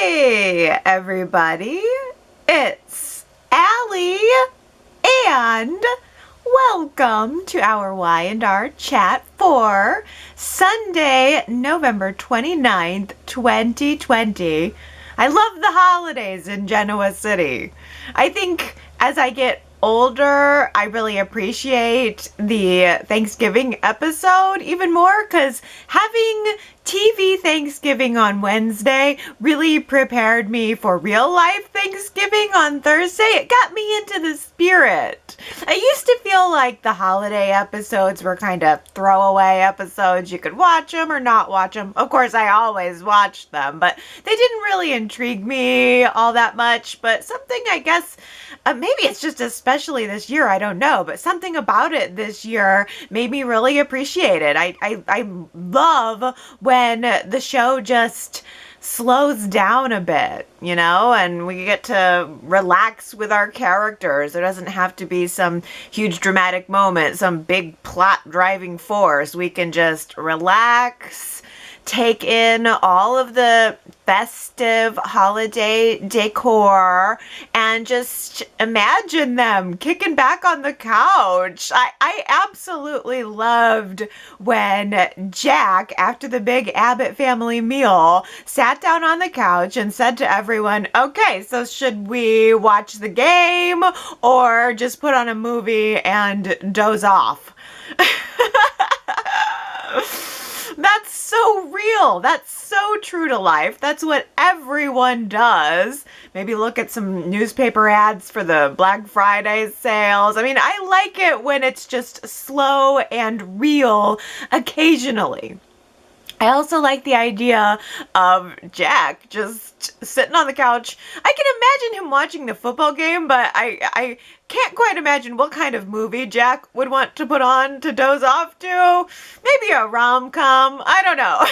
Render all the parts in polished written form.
Hey, everybody. It's Allie, and welcome to our Y&R Chat for Sunday, November 29th, 2020. I love the holidays in Genoa City. I think as I get older, I really appreciate the Thanksgiving episode even more because having TV Thanksgiving on Wednesday really prepared me for real life Thanksgiving on Thursday. It got me into the spirit. I used to feel like the holiday episodes were kind of throwaway episodes. You could watch them or not watch them. Of course, I always watched them, but they didn't really intrigue me all that much. But something, I guess, maybe it's just especially this year, I don't know, but something about it this year made me really appreciate it. I love when the show just slows down a bit, you know, and we get to relax with our characters. There doesn't have to be some huge dramatic moment, some big plot driving force. We can just relax, take in all of the festive holiday decor, and just imagine them kicking back on the couch. I absolutely loved when Jack, after the big Abbott family meal, sat down on the couch and said to everyone, okay, so should we watch the game or just put on a movie and doze off? That's so real. That's so true to life. That's what everyone does. Maybe look at some newspaper ads for the Black Friday sales. I mean, I like it when it's just slow and real occasionally. I also like the idea of Jack just sitting on the couch. I can imagine him watching the football game, but I can't quite imagine what kind of movie Jack would want to put on to doze off to. Maybe a rom-com. I don't know.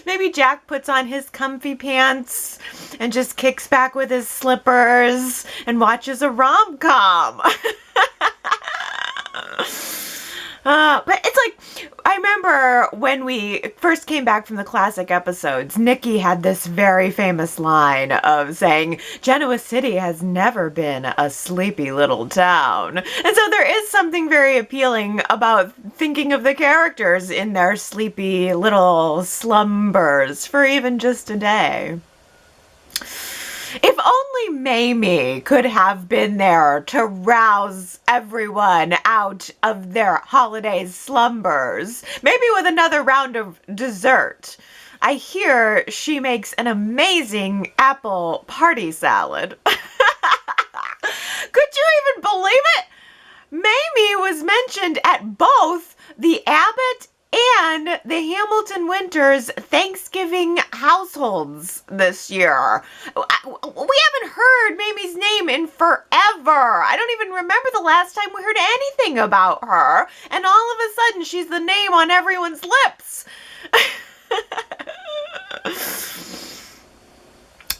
Maybe Jack puts on his comfy pants and just kicks back with his slippers and watches a rom-com. But it's like, I remember when we first came back from the classic episodes, Nikki had this very famous line of saying, Genoa City has never been a sleepy little town. And so there is something very appealing about thinking of the characters in their sleepy little slumbers for even just a day. If only Mamie could have been there to rouse everyone out of their holiday slumbers, maybe with another round of dessert. I hear she makes an amazing apple party salad. Could you even believe it? Mamie was mentioned at both the Abbott and the Hamilton Winters Thanksgiving households this year. We haven't heard Mamie's name in forever. I don't even remember the last time we heard anything about her. And all of a sudden, she's the name on everyone's lips.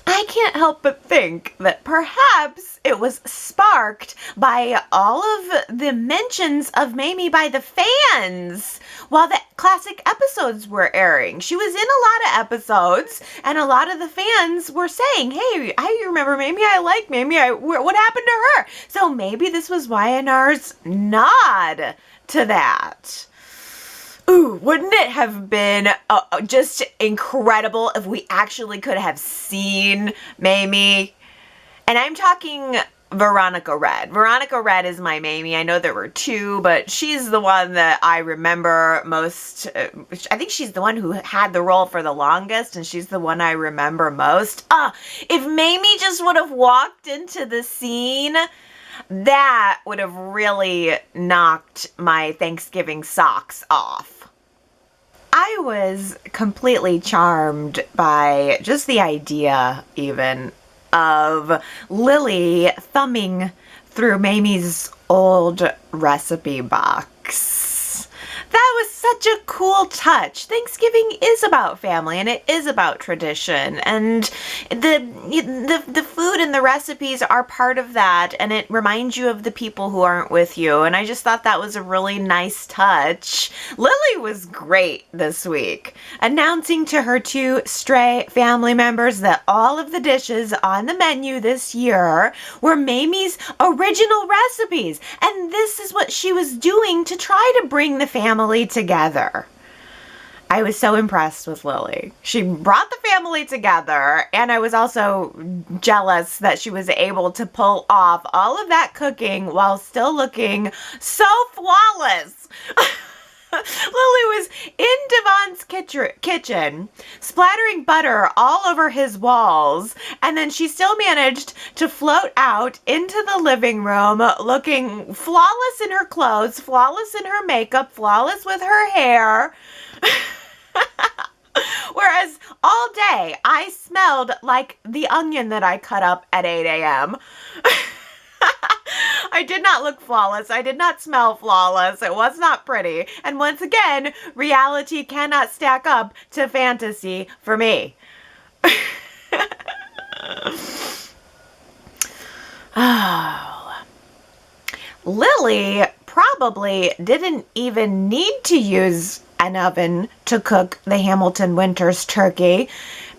I can't help but think that perhaps it was sparked by all of the mentions of Mamie by the fans while the classic episodes were airing. She was in a lot of episodes, and a lot of the fans were saying, hey, I remember Mamie, I like Mamie, what happened to her? So maybe this was Y&R's nod to that. Ooh, wouldn't it have been just incredible if we actually could have seen Mamie? And I'm talking Veronica Red. Veronica Red is my Mamie. I know there were two, but she's the one that I remember most. I think she's the one who had the role for the longest, and she's the one I remember most. If Mamie just would have walked into the scene, that would have really knocked my Thanksgiving socks off. I was completely charmed by just the idea, even, of Lily thumbing through Mamie's old recipe box. That was such a cool touch. Thanksgiving is about family and it is about tradition, and the food and the recipes are part of that, and it reminds you of the people who aren't with you. And I just thought that was a really nice touch. Lily was great this week, announcing to her two stray family members that all of the dishes on the menu this year were Mamie's original recipes, and this is what she was doing to try to bring the family together. I was so impressed with Lily. She brought the family together, and I was also jealous that she was able to pull off all of that cooking while still looking so flawless. Lily was in Devon's kitchen, splattering butter all over his walls, and then she still managed to float out into the living room looking flawless in her clothes, flawless in her makeup, flawless with her hair. Whereas all day I smelled like the onion that I cut up at 8 a.m. I did not look flawless. I did not smell flawless. It was not pretty. And once again, reality cannot stack up to fantasy for me. Oh. Lily probably didn't even need to use an oven to cook the Hamilton Winters turkey,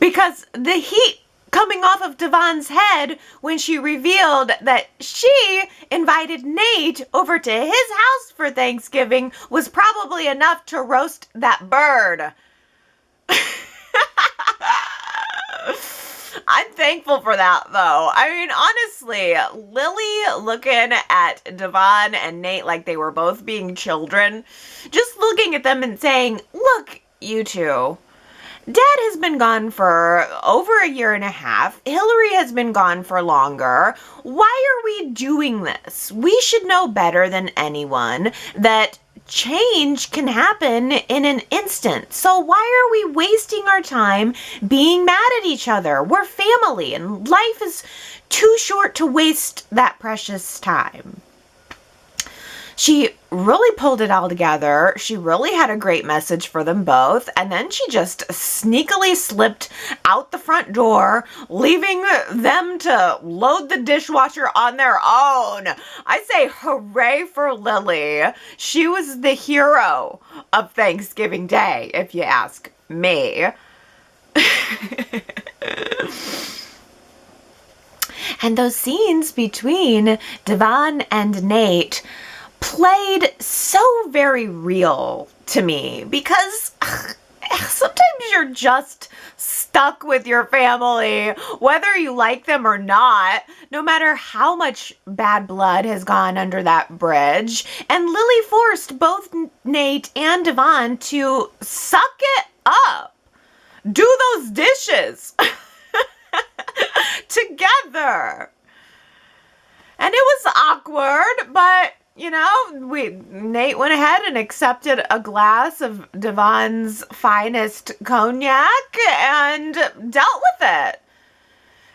because the heat coming off of Devon's head when she revealed that she invited Nate over to his house for Thanksgiving was probably enough to roast that bird. I'm thankful for that, though. I mean, honestly, Lily looking at Devon and Nate like they were both being children, just looking at them and saying, look, you two, Dad has been gone for over a year and a half. Hillary has been gone for longer. Why are we doing this? We should know better than anyone that change can happen in an instant. So why are we wasting our time being mad at each other? We're family, and life is too short to waste that precious time. She really pulled it all together. She really had a great message for them both. And then she just sneakily slipped out the front door, leaving them to load the dishwasher on their own. I say hooray for Lily. She was the hero of Thanksgiving Day, if you ask me. And those scenes between Devon and Nate played so very real to me, because sometimes you're just stuck with your family, whether you like them or not, no matter how much bad blood has gone under that bridge. And Lily forced both Nate and Devon to suck it up, do those dishes together. And it was awkward, but you know, Nate went ahead and accepted a glass of Devon's finest cognac and dealt with it.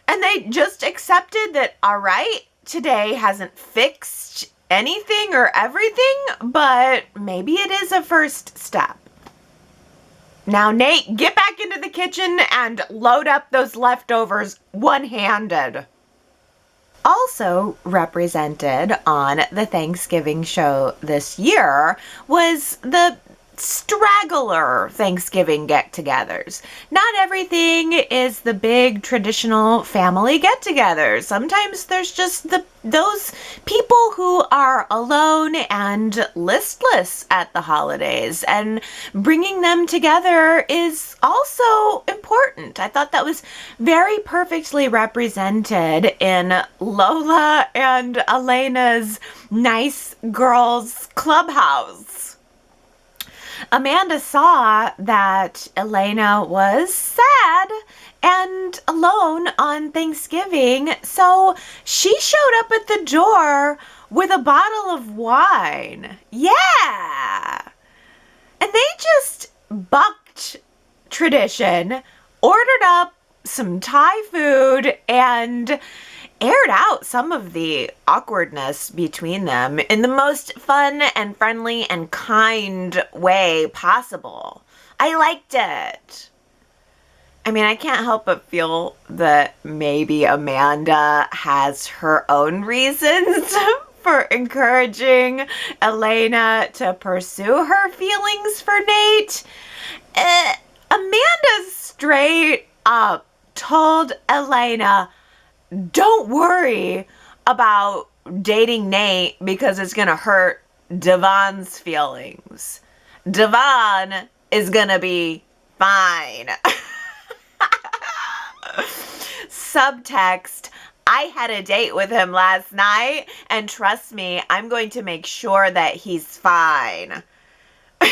And they just accepted that, all right, today hasn't fixed anything or everything, but maybe it is a first step. Now, Nate, get back into the kitchen and load up those leftovers one-handed. Also represented on the Thanksgiving show this year was the straggler Thanksgiving get-togethers. Not everything is the big traditional family get-togethers. Sometimes there's just those people who are alone and listless at the holidays, and bringing them together is also important. I thought that was very perfectly represented in Lola and Elena's Nice Girls Clubhouse. Amanda saw that Elena was sad and alone on Thanksgiving, so she showed up at the door with a bottle of wine. Yeah! And they just bucked tradition, ordered up some Thai food, and aired out some of the awkwardness between them in the most fun and friendly and kind way possible. I liked it. I mean, I can't help but feel that maybe Amanda has her own reasons for encouraging Elena to pursue her feelings for Nate. Amanda straight up told Elena, don't worry about dating Nate because it's going to hurt Devon's feelings. Devon is going to be fine. Subtext, I had a date with him last night, and trust me, I'm going to make sure that he's fine. I'm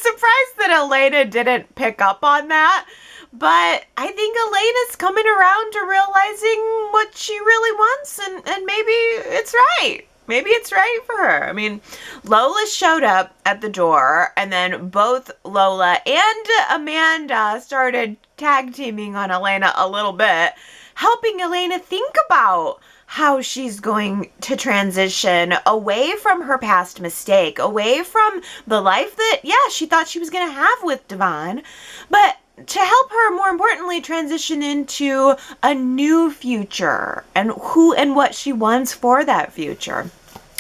surprised that Elena didn't pick up on that, but I think Elena's coming around to realizing what she really wants, and maybe it's right. Maybe it's right for her. I mean, Lola showed up at the door, and then both Lola and Amanda started tag teaming on Elena a little bit, helping Elena think about how she's going to transition away from her past mistake, away from the life that, she thought she was going to have with Devon, but to help her, more importantly, transition into a new future and who and what she wants for that future.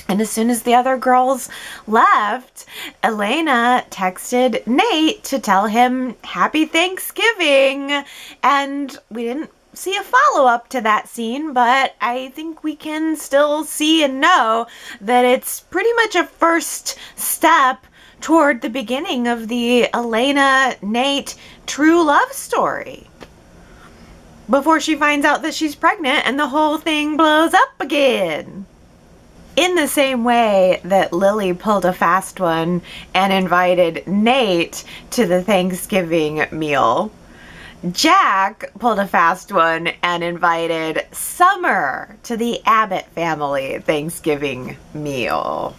And as soon as the other girls left, Elena texted Nate to tell him Happy Thanksgiving. And we didn't see a follow-up to that scene, but I think we can still see and know that it's pretty much a first step toward the beginning of the Elena-Nate true love story. Before she finds out that she's pregnant and the whole thing blows up again. In the same way that Lily pulled a fast one and invited Nate to the Thanksgiving meal, Jack pulled a fast one and invited Summer to the Abbott family Thanksgiving meal.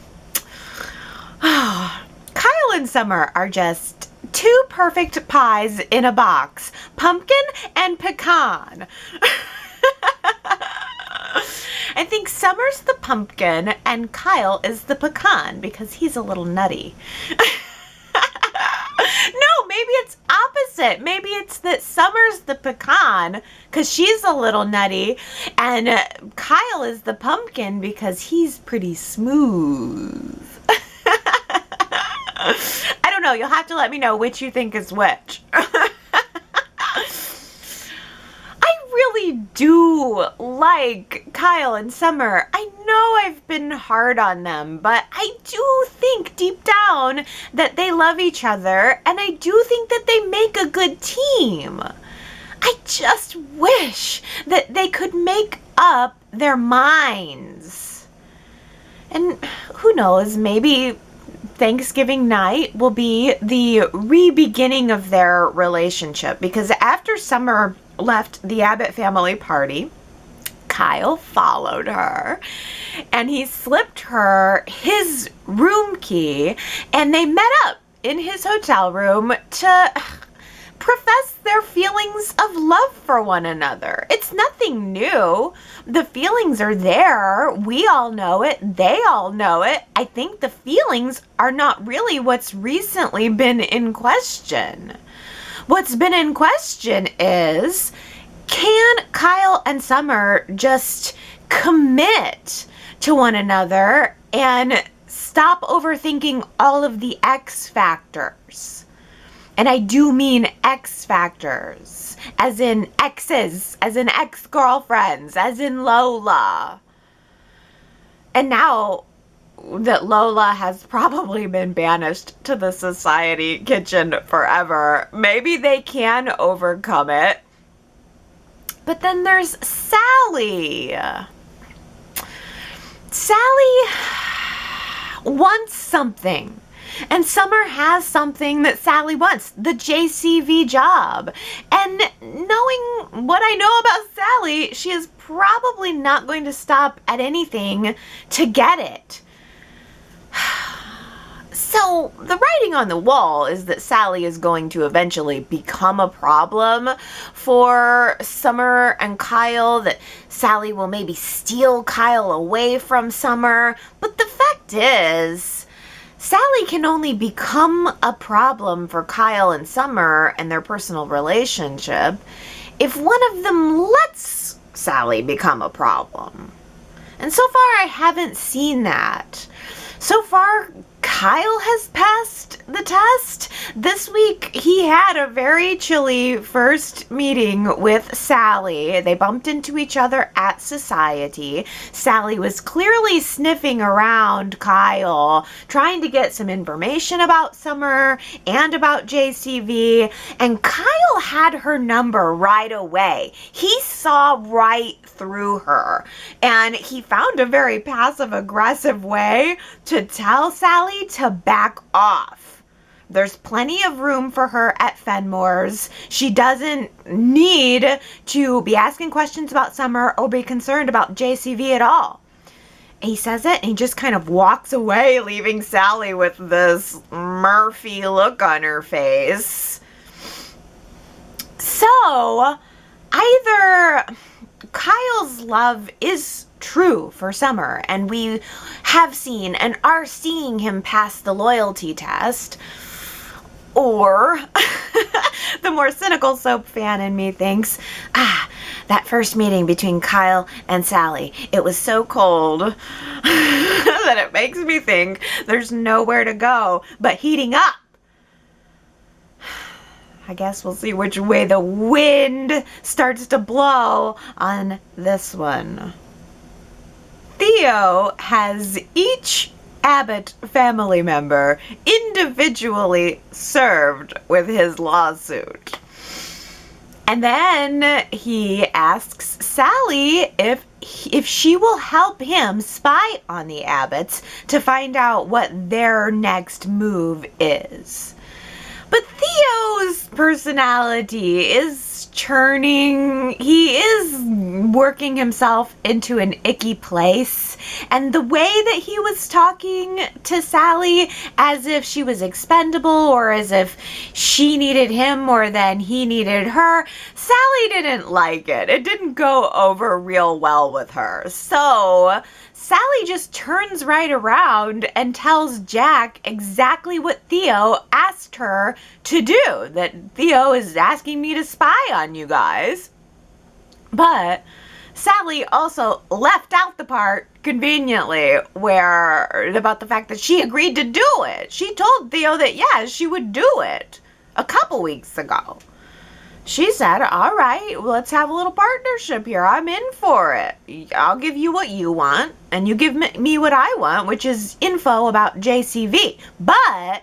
Kyle and Summer are just two perfect pies in a box. Pumpkin and pecan. I think Summer's the pumpkin and Kyle is the pecan because he's a little nutty. No, maybe it's opposite. Maybe it's that Summer's the pecan because she's a little nutty and Kyle is the pumpkin because he's pretty smooth. I don't know. You'll have to let me know which you think is which. Really do like Kyle and Summer. I know I've been hard on them, but I do think deep down that they love each other, and I do think that they make a good team. I just wish that they could make up their minds. And who knows, maybe Thanksgiving night will be the re-beginning of their relationship, because after Summer left the Abbott family party, Kyle followed her and he slipped her his room key and they met up in his hotel room to profess their feelings of love for one another. It's nothing new. The feelings are there. We all know it. They all know it. I think the feelings are not really what's recently been in question. What's been in question is, can Kyle and Summer just commit to one another and stop overthinking all of the X factors? And I do mean X factors, as in exes, as in ex-girlfriends, as in Lola. And now that Lola has probably been banished to the society kitchen forever, maybe they can overcome it. But then there's Sally. Sally wants something. And Summer has something that Sally wants, the JCV job. And knowing what I know about Sally, she is probably not going to stop at anything to get it. So the writing on the wall is that Sally is going to eventually become a problem for Summer and Kyle, that Sally will maybe steal Kyle away from Summer. But the fact is, Sally can only become a problem for Kyle and Summer and their personal relationship if one of them lets Sally become a problem. And so far, I haven't seen that. So far, Kyle has passed the test. This week, he had a very chilly first meeting with Sally. They bumped into each other at Society. Sally was clearly sniffing around Kyle, trying to get some information about Summer and about JCV, and Kyle had her number right away. He saw right through her, and he found a very passive-aggressive way to tell Sally to back off. There's plenty of room for her at Fenmore's. She doesn't need to be asking questions about Summer or be concerned about JCV at all. He says it and he just kind of walks away, leaving Sally with this Murphy look on her face. So, either Kyle's love is true for Summer, and we have seen and are seeing him pass the loyalty test, or the more cynical soap fan in me thinks, that first meeting between Kyle and Sally, it was so cold that it makes me think there's nowhere to go but heating up. I guess we'll see which way the wind starts to blow on this one. Theo has each Abbott family member individually served with his lawsuit. And then he asks Sally if she will help him spy on the Abbotts to find out what their next move is. But Theo's personality is churning. He is working himself into an icky place. And the way that he was talking to Sally as if she was expendable or as if she needed him more than he needed her, Sally didn't like it. It didn't go over real well with her. So Sally just turns right around and tells Jack exactly what Theo asked her to do, that Theo is asking me to spy on you guys. But Sally also left out the part, conveniently, where about the fact that she agreed to do it. She told Theo that, yeah, she would do it a couple weeks ago. She said, all right, well, let's have a little partnership here. I'm in for it. I'll give you what you want, and you give me what I want, which is info about JCV. But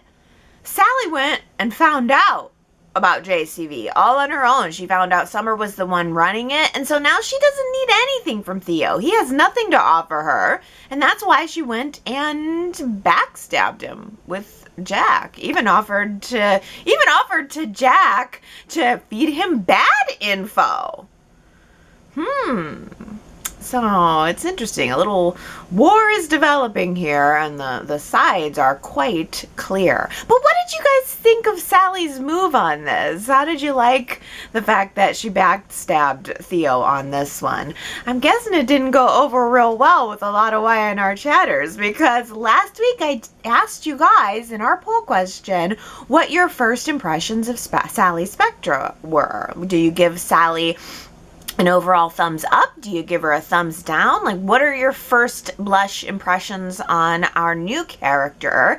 Sally went and found out about JCV all on her own. She found out Summer was the one running it, and so now she doesn't need anything from Theo. He has nothing to offer her, and that's why she went and backstabbed him with Jack. Even offered to Jack to feed him bad info. So it's interesting. A little war is developing here, and the sides are quite clear. But what did you guys think of Sally's move on this? How did you like the fact that she backstabbed Theo on this one? I'm guessing it didn't go over real well with a lot of Y&R chatters, because last week I asked you guys in our poll question what your first impressions of Sally Spectra were. Do you give Sally an overall thumbs up? Do you give her a thumbs down? Like, what are your first blush impressions on our new character?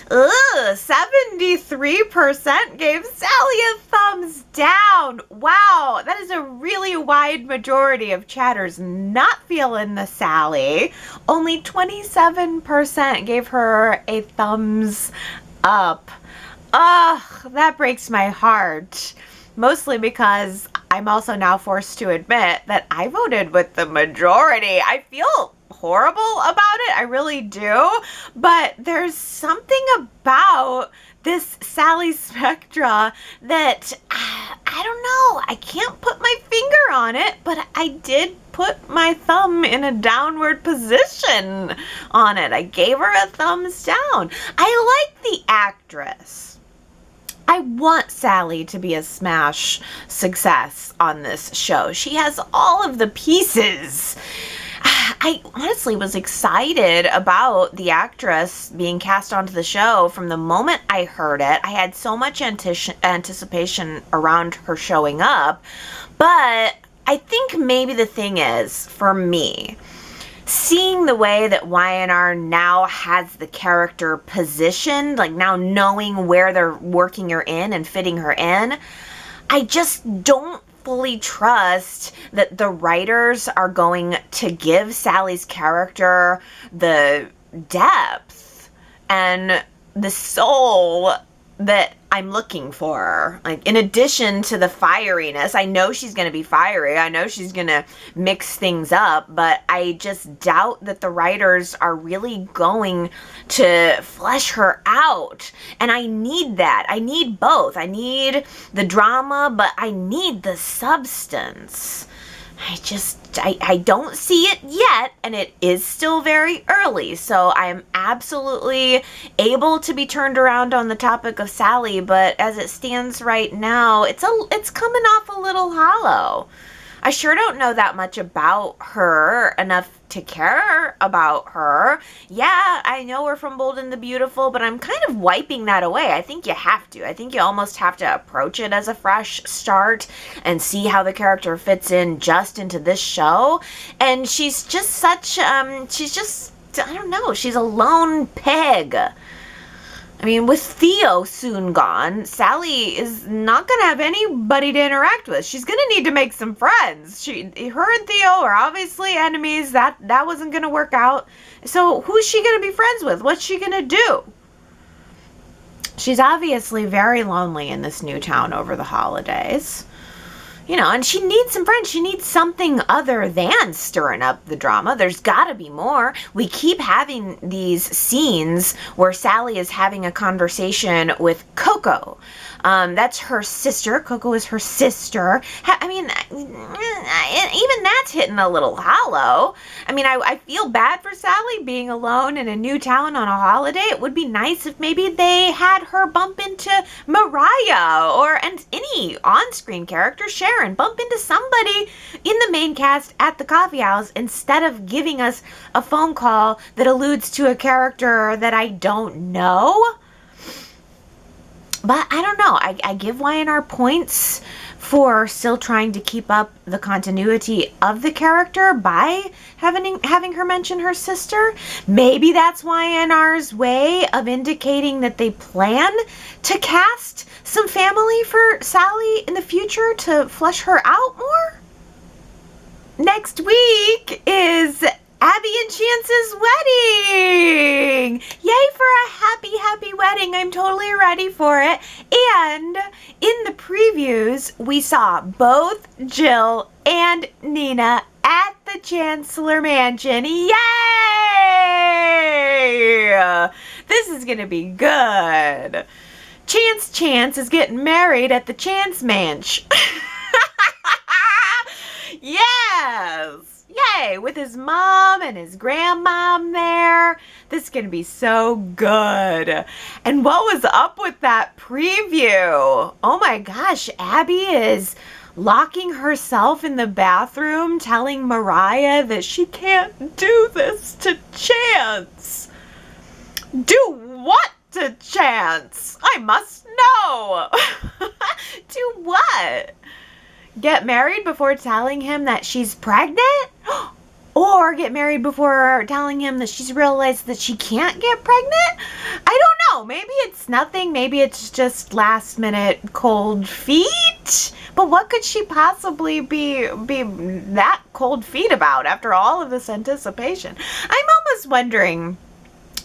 73% gave Sally a thumbs down. Wow, that is a really wide majority of chatters not feeling the Sally. Only 27% gave her a thumbs up. Ugh, that breaks my heart. Mostly because I'm also now forced to admit that I voted with the majority. I feel horrible about it, I really do, but there's something about this Sally Spectra that, I don't know, I can't put my finger on it, but I did put my thumb in a downward position on it. I gave her a thumbs down. I like the actress. I want Sally to be a smash success on this show. She has all of the pieces. I honestly was excited about the actress being cast onto the show from the moment I heard it. I had so much anticipation around her showing up, but I think maybe the thing is, for me, seeing the way that Y&R now has the character positioned, like now knowing where they're working her in and fitting her in, I just don't fully trust that the writers are going to give Sally's character the depth and the soul that I'm looking for. Like, in addition to the fieriness, I know she's going to be fiery. I know she's going to mix things up, but I just doubt that the writers are really going to flesh her out. And I need that. I need both. I need the drama, but I need the substance. I don't see it yet, and it is still very early, so I'm absolutely able to be turned around on the topic of Sally, but as it stands right now, it's coming off a little hollow. I sure don't know that much about her, enough to care about her. Yeah, I know we're from Bold and the Beautiful, but I'm kind of wiping that away. I think you have to. I think you almost have to approach it as a fresh start and see how the character fits in just into this show. And she's just such, I don't know, she's a lone peg. I mean, with Theo soon gone, Sally is not going to have anybody to interact with. She's going to need to make some friends. Her and Theo are obviously enemies. That wasn't going to work out. So who's she going to be friends with? What's she going to do? She's obviously very lonely in this new town over the holidays. You know, and she needs some friends. She needs something other than stirring up the drama. There's got to be more. We keep having these scenes where Sally is having a conversation with Coco. That's her sister. Coco is her sister. I mean, even that's hitting a little hollow. I mean, I feel bad for Sally being alone in a new town on a holiday. It would be nice if maybe they had her bump into Mariah and any on-screen character, Sharon, bump into somebody in the main cast at the coffee house instead of giving us a phone call that alludes to a character that I don't know. But I don't know. I give Y&R points for still trying to keep up the continuity of the character by having her mention her sister. Maybe that's Y&R's way of indicating that they plan to cast some family for Sally in the future to flesh her out more. Next week is Abby and Chance's wedding! Yay for a happy, happy wedding. I'm totally ready for it. And in the previews, we saw both Jill and Nina at the Chancellor Mansion. Yay! This is going to be good. Chance is getting married at the Chance Manch. Yes! Yay! With his mom and his grandmom there. This is going to be so good. And what was up with that preview? Oh my gosh, Abby is locking herself in the bathroom, telling Mariah that she can't do this to Chance. Do what to Chance? I must know. Do what? Get married before telling him that she's pregnant? Or get married before telling him that she's realized that she can't get pregnant? I don't know. Maybe it's nothing. Maybe it's just last minute cold feet. But what could she possibly be that cold feet about after all of this anticipation? I'm almost wondering,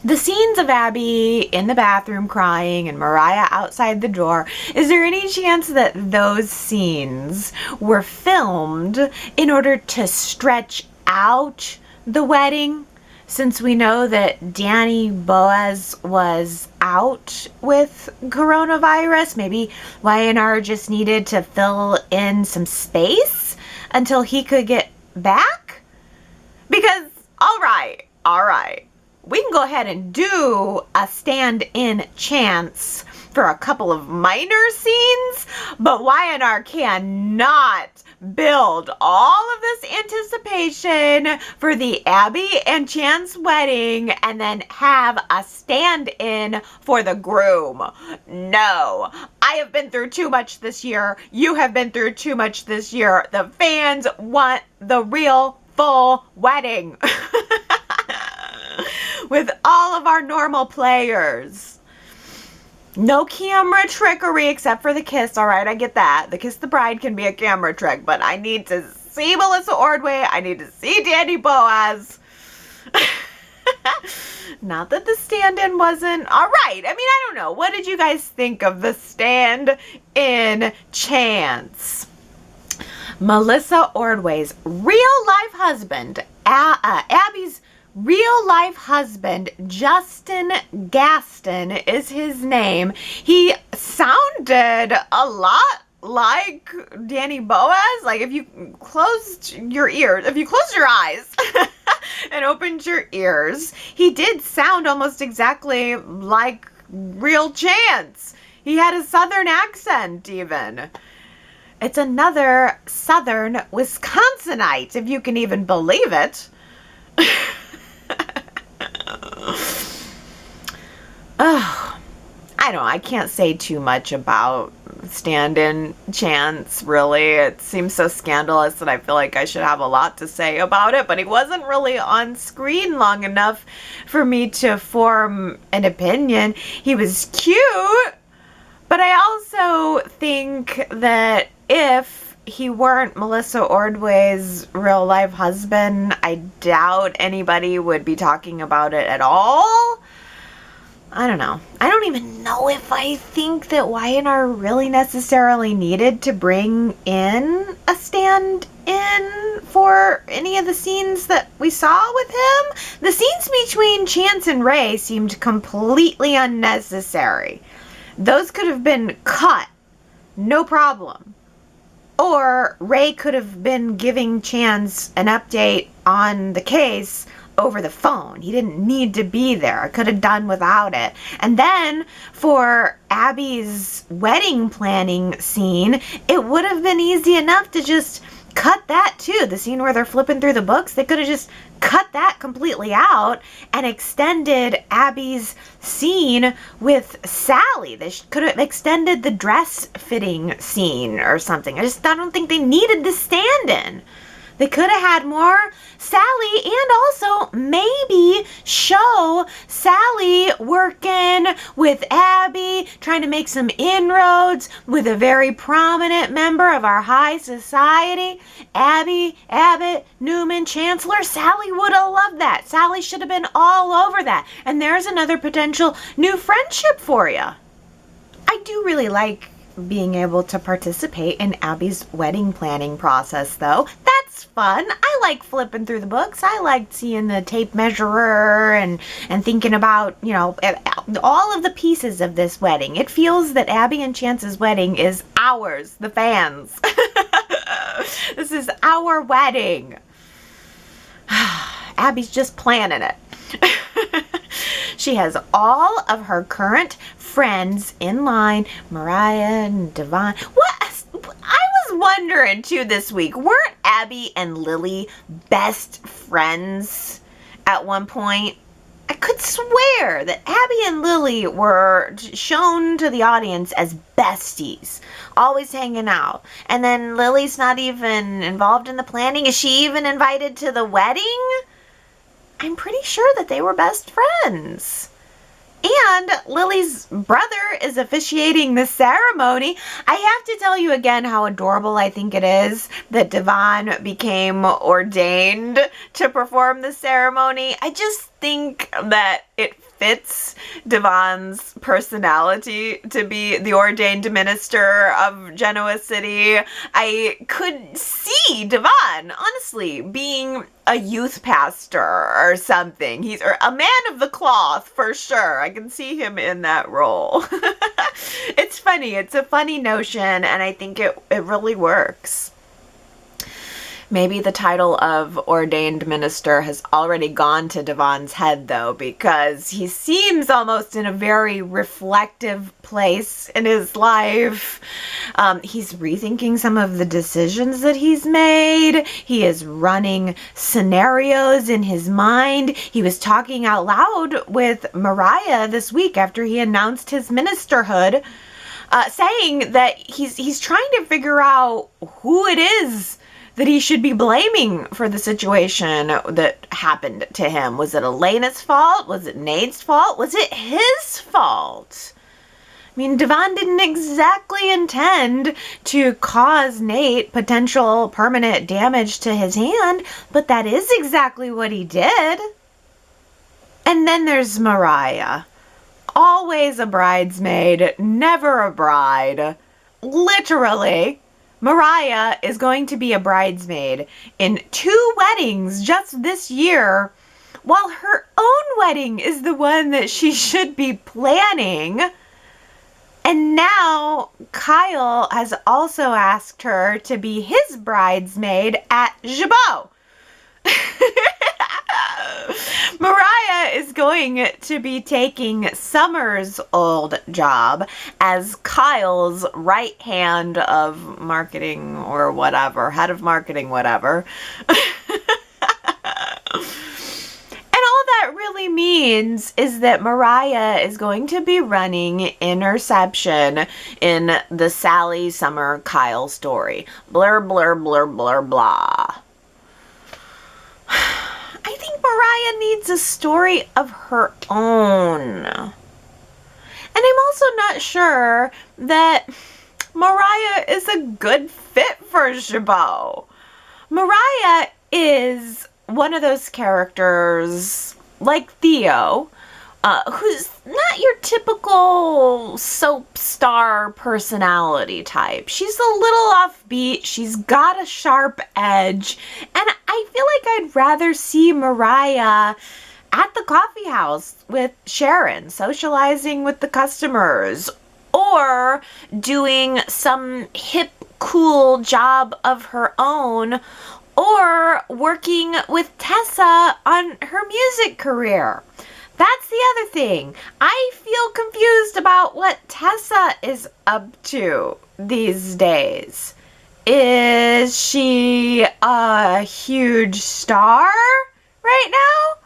the scenes of Abby in the bathroom crying and Mariah outside the door, is there any chance that those scenes were filmed in order to stretch out the wedding? Since we know that Danny Boaz was out with coronavirus, maybe Y&R just needed to fill in some space until he could get back? All right. We can go ahead and do a stand-in chance for a couple of minor scenes, but Y&R cannot build all of this anticipation for the Abby and Chance wedding and then have a stand-in for the groom. No, I have been through too much this year. You have been through too much this year. The fans want the real full wedding with all of our normal players. No camera trickery except for the kiss. All right, I get that. The kiss the bride can be a camera trick, but I need to see Melissa Ordway. I need to see Danny Boaz. Not that the stand-in wasn't all right. I mean, I don't know. What did you guys think of the stand-in chance? Melissa Ordway's real-life husband, Abby's real-life husband, Justin Gaston is his name. He sounded a lot like Danny Boaz. Like if you closed your eyes and opened your ears, he did sound almost exactly like real Chance. He had a southern accent even. It's another southern Wisconsinite, if you can even believe it. Oh, I don't know. I can't say too much about stand-in Chance, really. It seems so scandalous that I feel like I should have a lot to say about it, but he wasn't really on screen long enough for me to form an opinion. He was cute, but I also think that if he weren't Melissa Ordway's real-life husband, I doubt anybody would be talking about it at all. I don't know. I don't even know if I think that Y&R really necessarily needed to bring in a stand-in for any of the scenes that we saw with him. The scenes between Chance and Ray seemed completely unnecessary. Those could have been cut, no problem. Or Ray could have been giving Chance an update on the case over the phone. He didn't need to be there. I could have done without it. And then for Abby's wedding planning scene, it would have been easy enough to just cut that too. The scene where they're flipping through the books, they could have just cut that completely out and extended Abby's scene with Sally. They could have extended the dress fitting scene or something. I don't think they needed the stand-in. They could have had more Sally and also maybe show Sally working with Abby, trying to make some inroads with a very prominent member of our high society. Abby, Abbott, Newman, Chancellor. Sally would have loved that. Sally should have been all over that. And there's another potential new friendship for you. I do really like being able to participate in Abby's wedding planning process, though. That's fun. I like flipping through the books. I like seeing the tape measurer and thinking about, all of the pieces of this wedding. It feels that Abby and Chance's wedding is ours, the fans. This is our wedding. Abby's just planning it. She has all of her current friends in line, Mariah and Devon. I was wondering too this week, weren't Abby and Lily best friends at one point? I could swear that Abby and Lily were shown to the audience as besties, always hanging out. And then Lily's not even involved in the planning. Is she even invited to the wedding? I'm pretty sure that they were best friends. And Lily's brother is officiating the ceremony. I have to tell you again how adorable I think it is that Devon became ordained to perform the ceremony. I just think that it fits Devon's personality to be the ordained minister of Genoa City. I could see Devon, honestly, being a youth pastor or something. He's a man of the cloth for sure. I can see him in that role. It's funny. It's a funny notion, and I think it really works. Maybe the title of ordained minister has already gone to Devon's head, though, because he seems almost in a very reflective place in his life. He's rethinking some of the decisions that he's made. He is running scenarios in his mind. He was talking out loud with Mariah this week after he announced his ministerhood, saying that he's trying to figure out who it is that he should be blaming for the situation that happened to him. Was it Elena's fault? Was it Nate's fault? Was it his fault? I mean, Devon didn't exactly intend to cause Nate potential permanent damage to his hand, but that is exactly what he did. And then there's Mariah. Always a bridesmaid, never a bride. Literally. Mariah is going to be a bridesmaid in 2 weddings just this year, while her own wedding is the one that she should be planning. And now Kyle has also asked her to be his bridesmaid at Jabot. Mariah is going to be taking Summer's old job as Kyle's right hand of marketing or whatever, head of marketing, whatever. And all that really means is that Mariah is going to be running interception in the Sally, Summer, Kyle story. Blur, blur, blur, blur, blah. I think Mariah needs a story of her own. And I'm also not sure that Mariah is a good fit for Jabot. Mariah is one of those characters like Theo, who's not your typical soap star personality type. She's a little offbeat, she's got a sharp edge, and I feel like I'd rather see Mariah at the coffee house with Sharon, socializing with the customers, or doing some hip, cool job of her own, or working with Tessa on her music career. That's the other thing. I feel confused about what Tessa is up to these days. Is she a huge star right now?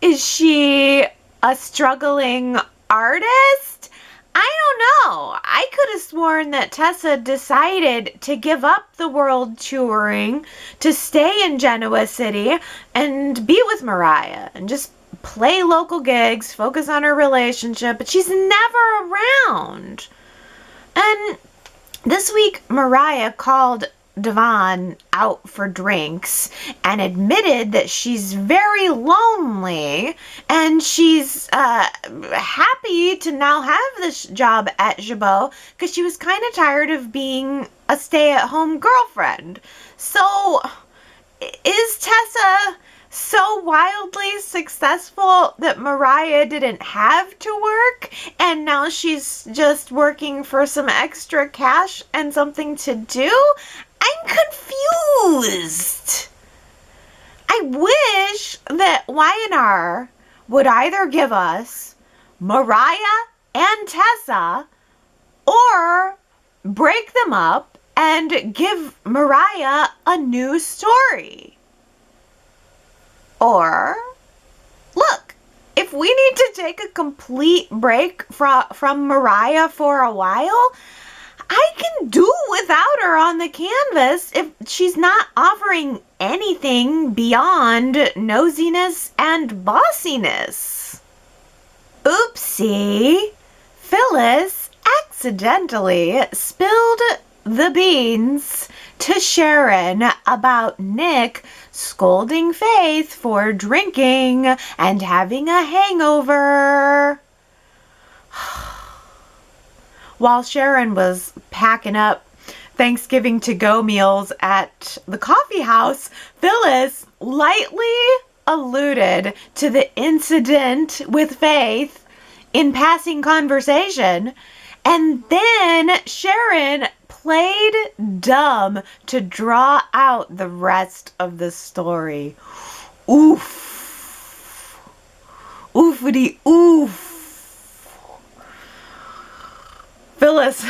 Is she a struggling artist? I don't know. I could have sworn that Tessa decided to give up the world touring to stay in Genoa City and be with Mariah and just play local gigs, focus on her relationship, but she's never around. And this week, Mariah called Devon out for drinks and admitted that she's very lonely and she's happy to now have this job at Jabot because she was kind of tired of being a stay-at-home girlfriend. So, is Tessa so wildly successful that Mariah didn't have to work and now she's just working for some extra cash and something to do? I'm confused. I wish that Y&R would either give us Mariah and Tessa or break them up and give Mariah a new story. Or, look, if we need to take a complete break from Mariah for a while, I can do without her on the canvas if she's not offering anything beyond nosiness and bossiness. Oopsie, Phyllis accidentally spilled the beans to Sharon about Nick scolding Faith for drinking and having a hangover. While Sharon was packing up Thanksgiving to-go meals at the coffee house, Phyllis lightly alluded to the incident with Faith in passing conversation, and then Sharon played dumb to draw out the rest of the story. Oof. Oofity oof. Phyllis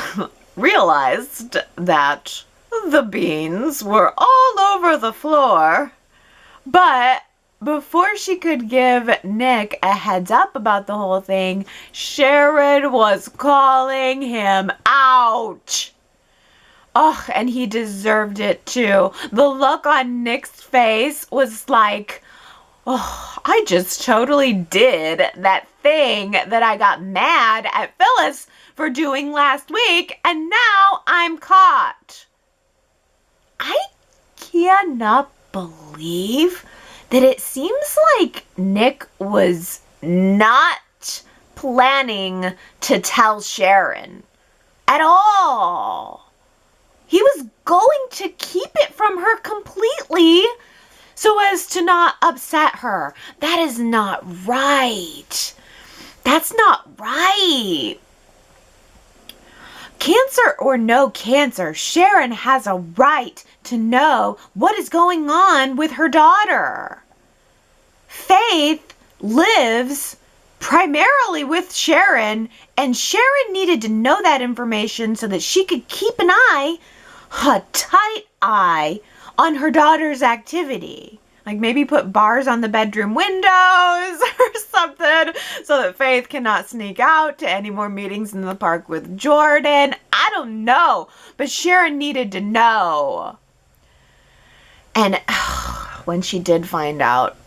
realized that the beans were all over the floor, but before she could give Nick a heads up about the whole thing, Sharon was calling him out. Oh, and he deserved it too. The look on Nick's face was like, oh, I just totally did that thing that I got mad at Phyllis for doing last week, and now I'm caught. I cannot believe that it seems like Nick was not planning to tell Sharon at all. He was going to keep it from her completely so as to not upset her. That is not right. That's not right. Cancer or no cancer, Sharon has a right to know what is going on with her daughter. Faith lives primarily with Sharon, and Sharon needed to know that information so that she could keep an eye, a tight eye, on her daughter's activity. Like maybe put bars on the bedroom windows or something so that Faith cannot sneak out to any more meetings in the park with Jordan. I don't know, but Sharon needed to know. And when she did find out,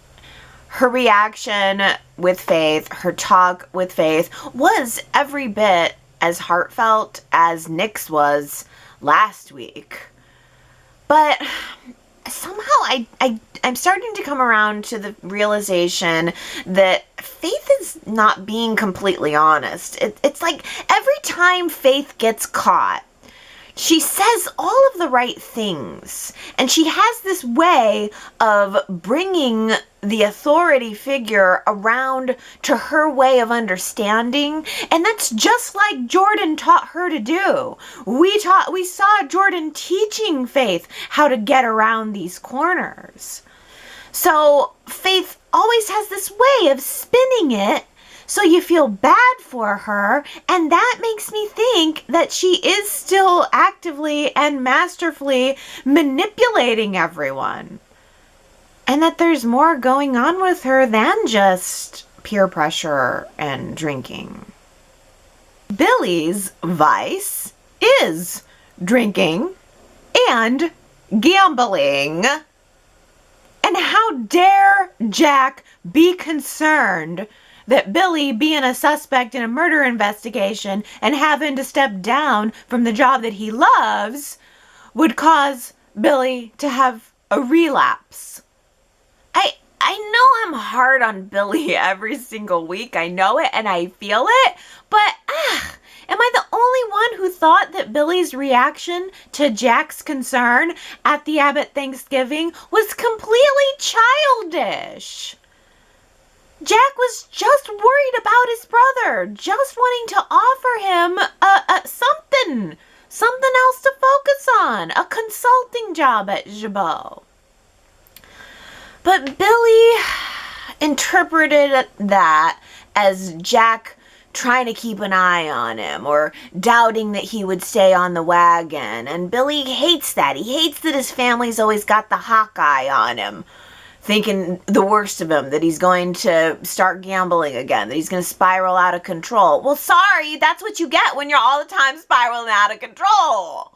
her reaction with Faith, her talk with Faith, was every bit as heartfelt as Nick's was last week. But somehow I'm starting to come around to the realization that Faith is not being completely honest. It's like every time Faith gets caught, she says all of the right things, and she has this way of bringing the authority figure around to her way of understanding, and that's just like Jordan taught her to do. We saw Jordan teaching Faith how to get around these corners. So Faith always has this way of spinning it so you feel bad for her, and that makes me think that she is still actively and masterfully manipulating everyone. And that there's more going on with her than just peer pressure and drinking. Billy's vice is drinking and gambling. And how dare Jack be concerned that Billy, being a suspect in a murder investigation and having to step down from the job that he loves, would cause Billy to have a relapse. I know I'm hard on Billy every single week. I know it and I feel it, but am I the only one who thought that Billy's reaction to Jack's concern at the Abbott Thanksgiving was completely childish? Jack was just worried about his brother, just wanting to offer him something else to focus on, a consulting job at Jabot. But Billy interpreted that as Jack trying to keep an eye on him or doubting that he would stay on the wagon. And Billy hates that. He hates that his family's always got the hawk eye on him, thinking the worst of him, that he's going to start gambling again, that he's going to spiral out of control. Well, sorry, that's what you get when you're all the time spiraling out of control.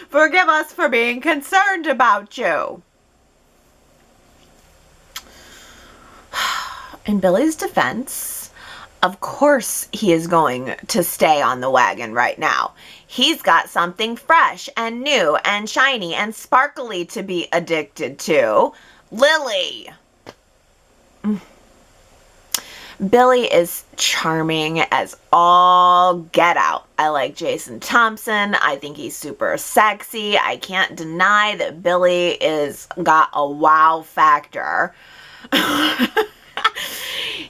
Forgive us for being concerned about you. In Billy's defense, of course he is going to stay on the wagon right now. He's got something fresh and new and shiny and sparkly to be addicted to. Lily. Billy is charming as all get out. I like Jason Thompson. I think he's super sexy. I can't deny that Billy is got a wow factor.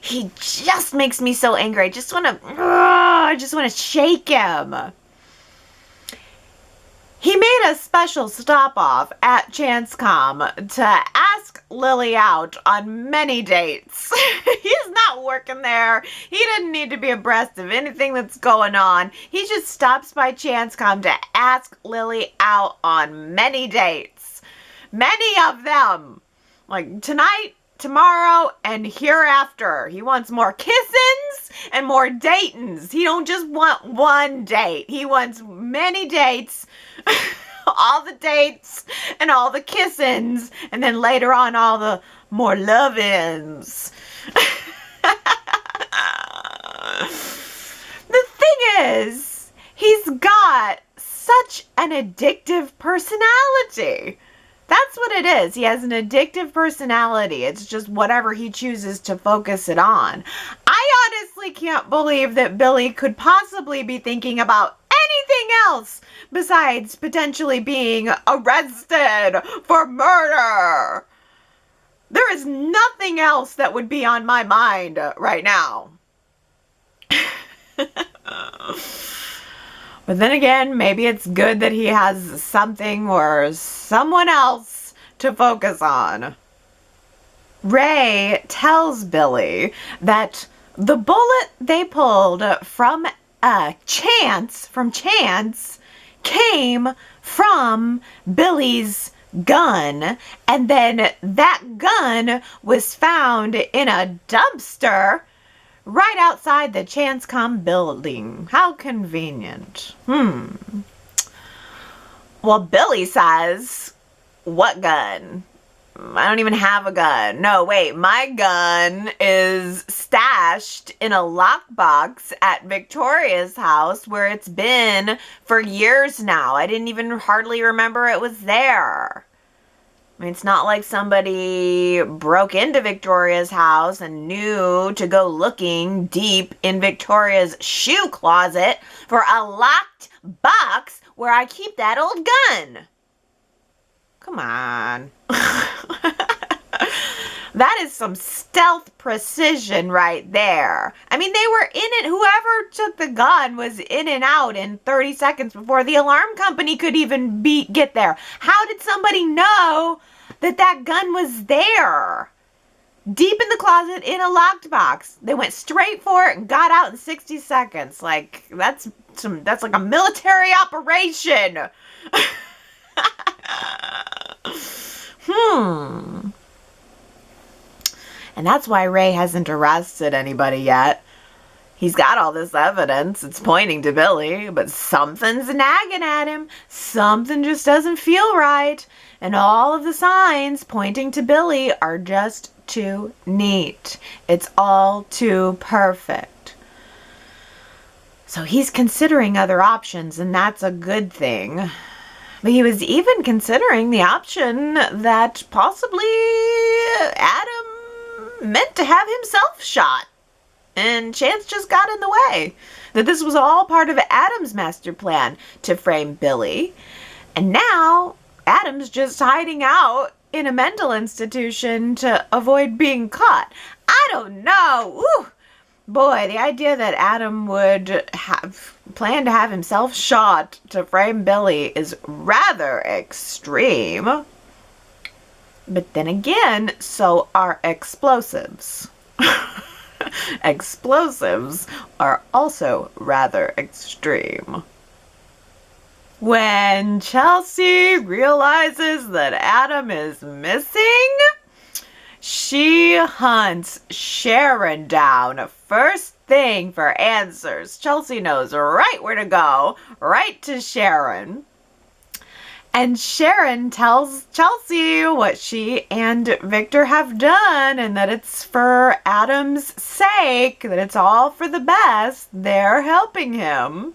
He just makes me so angry. I just want to shake him. made a special stop-off at Chancecom to ask Lily out on many dates. He's not working there. He doesn't need to be abreast of anything that's going on. He just stops by Chancecom to ask Lily out on many dates. Many of them. Like tonight, tomorrow, and hereafter. He wants more kissins and more datings. He don't just want one date. He wants many dates, all the dates, and all the kissins, and then later on all the more love-ins. The thing is, he's got such an addictive personality. That's what it is. He has an addictive personality. It's just whatever he chooses to focus it on. I honestly can't believe that Billy could possibly be thinking about anything else besides potentially being arrested for murder. There is nothing else that would be on my mind right now. But then again, maybe it's good that he has something or someone else to focus on. Ray tells Billy that the bullet they pulled from Chance came from Billy's gun, and then that gun was found in a dumpster right outside the Chancecom building. How convenient. Well, Billy says, what gun? I don't even have a gun. No, wait, my gun is stashed in a lockbox at Victoria's house where it's been for years now. I didn't even hardly remember it was there. I mean, it's not like somebody broke into Victoria's house and knew to go looking deep in Victoria's shoe closet for a locked box where I keep that old gun. Come on. That is some stealth precision right there. I mean, they were in it. Whoever took the gun was in and out in 30 seconds before the alarm company could even get there. How did somebody know that that gun was there? Deep in the closet in a locked box. They went straight for it and got out in 60 seconds. Like, that's like a military operation. And that's why Ray hasn't arrested anybody yet. He's got all this evidence. It's pointing to Billy, but something's nagging at him. Something just doesn't feel right. And all of the signs pointing to Billy are just too neat. It's all too perfect. So he's considering other options, and that's a good thing. But he was even considering the option that possibly Adam meant to have himself shot. And Chance just got in the way. That this was all part of Adam's master plan to frame Billy. And now Adam's just hiding out in a mental institution to avoid being caught. I don't know. Ooh. Boy, the idea that Adam would have planned to have himself shot to frame Billy is rather extreme. But then again, so are explosives. Explosives are also rather extreme. When Chelsea realizes that Adam is missing, she hunts Sharon down first thing for answers. Chelsea knows right where to go, right to Sharon. And Sharon tells Chelsea what she and Victor have done and that it's for Adam's sake, that it's all for the best. They're helping him.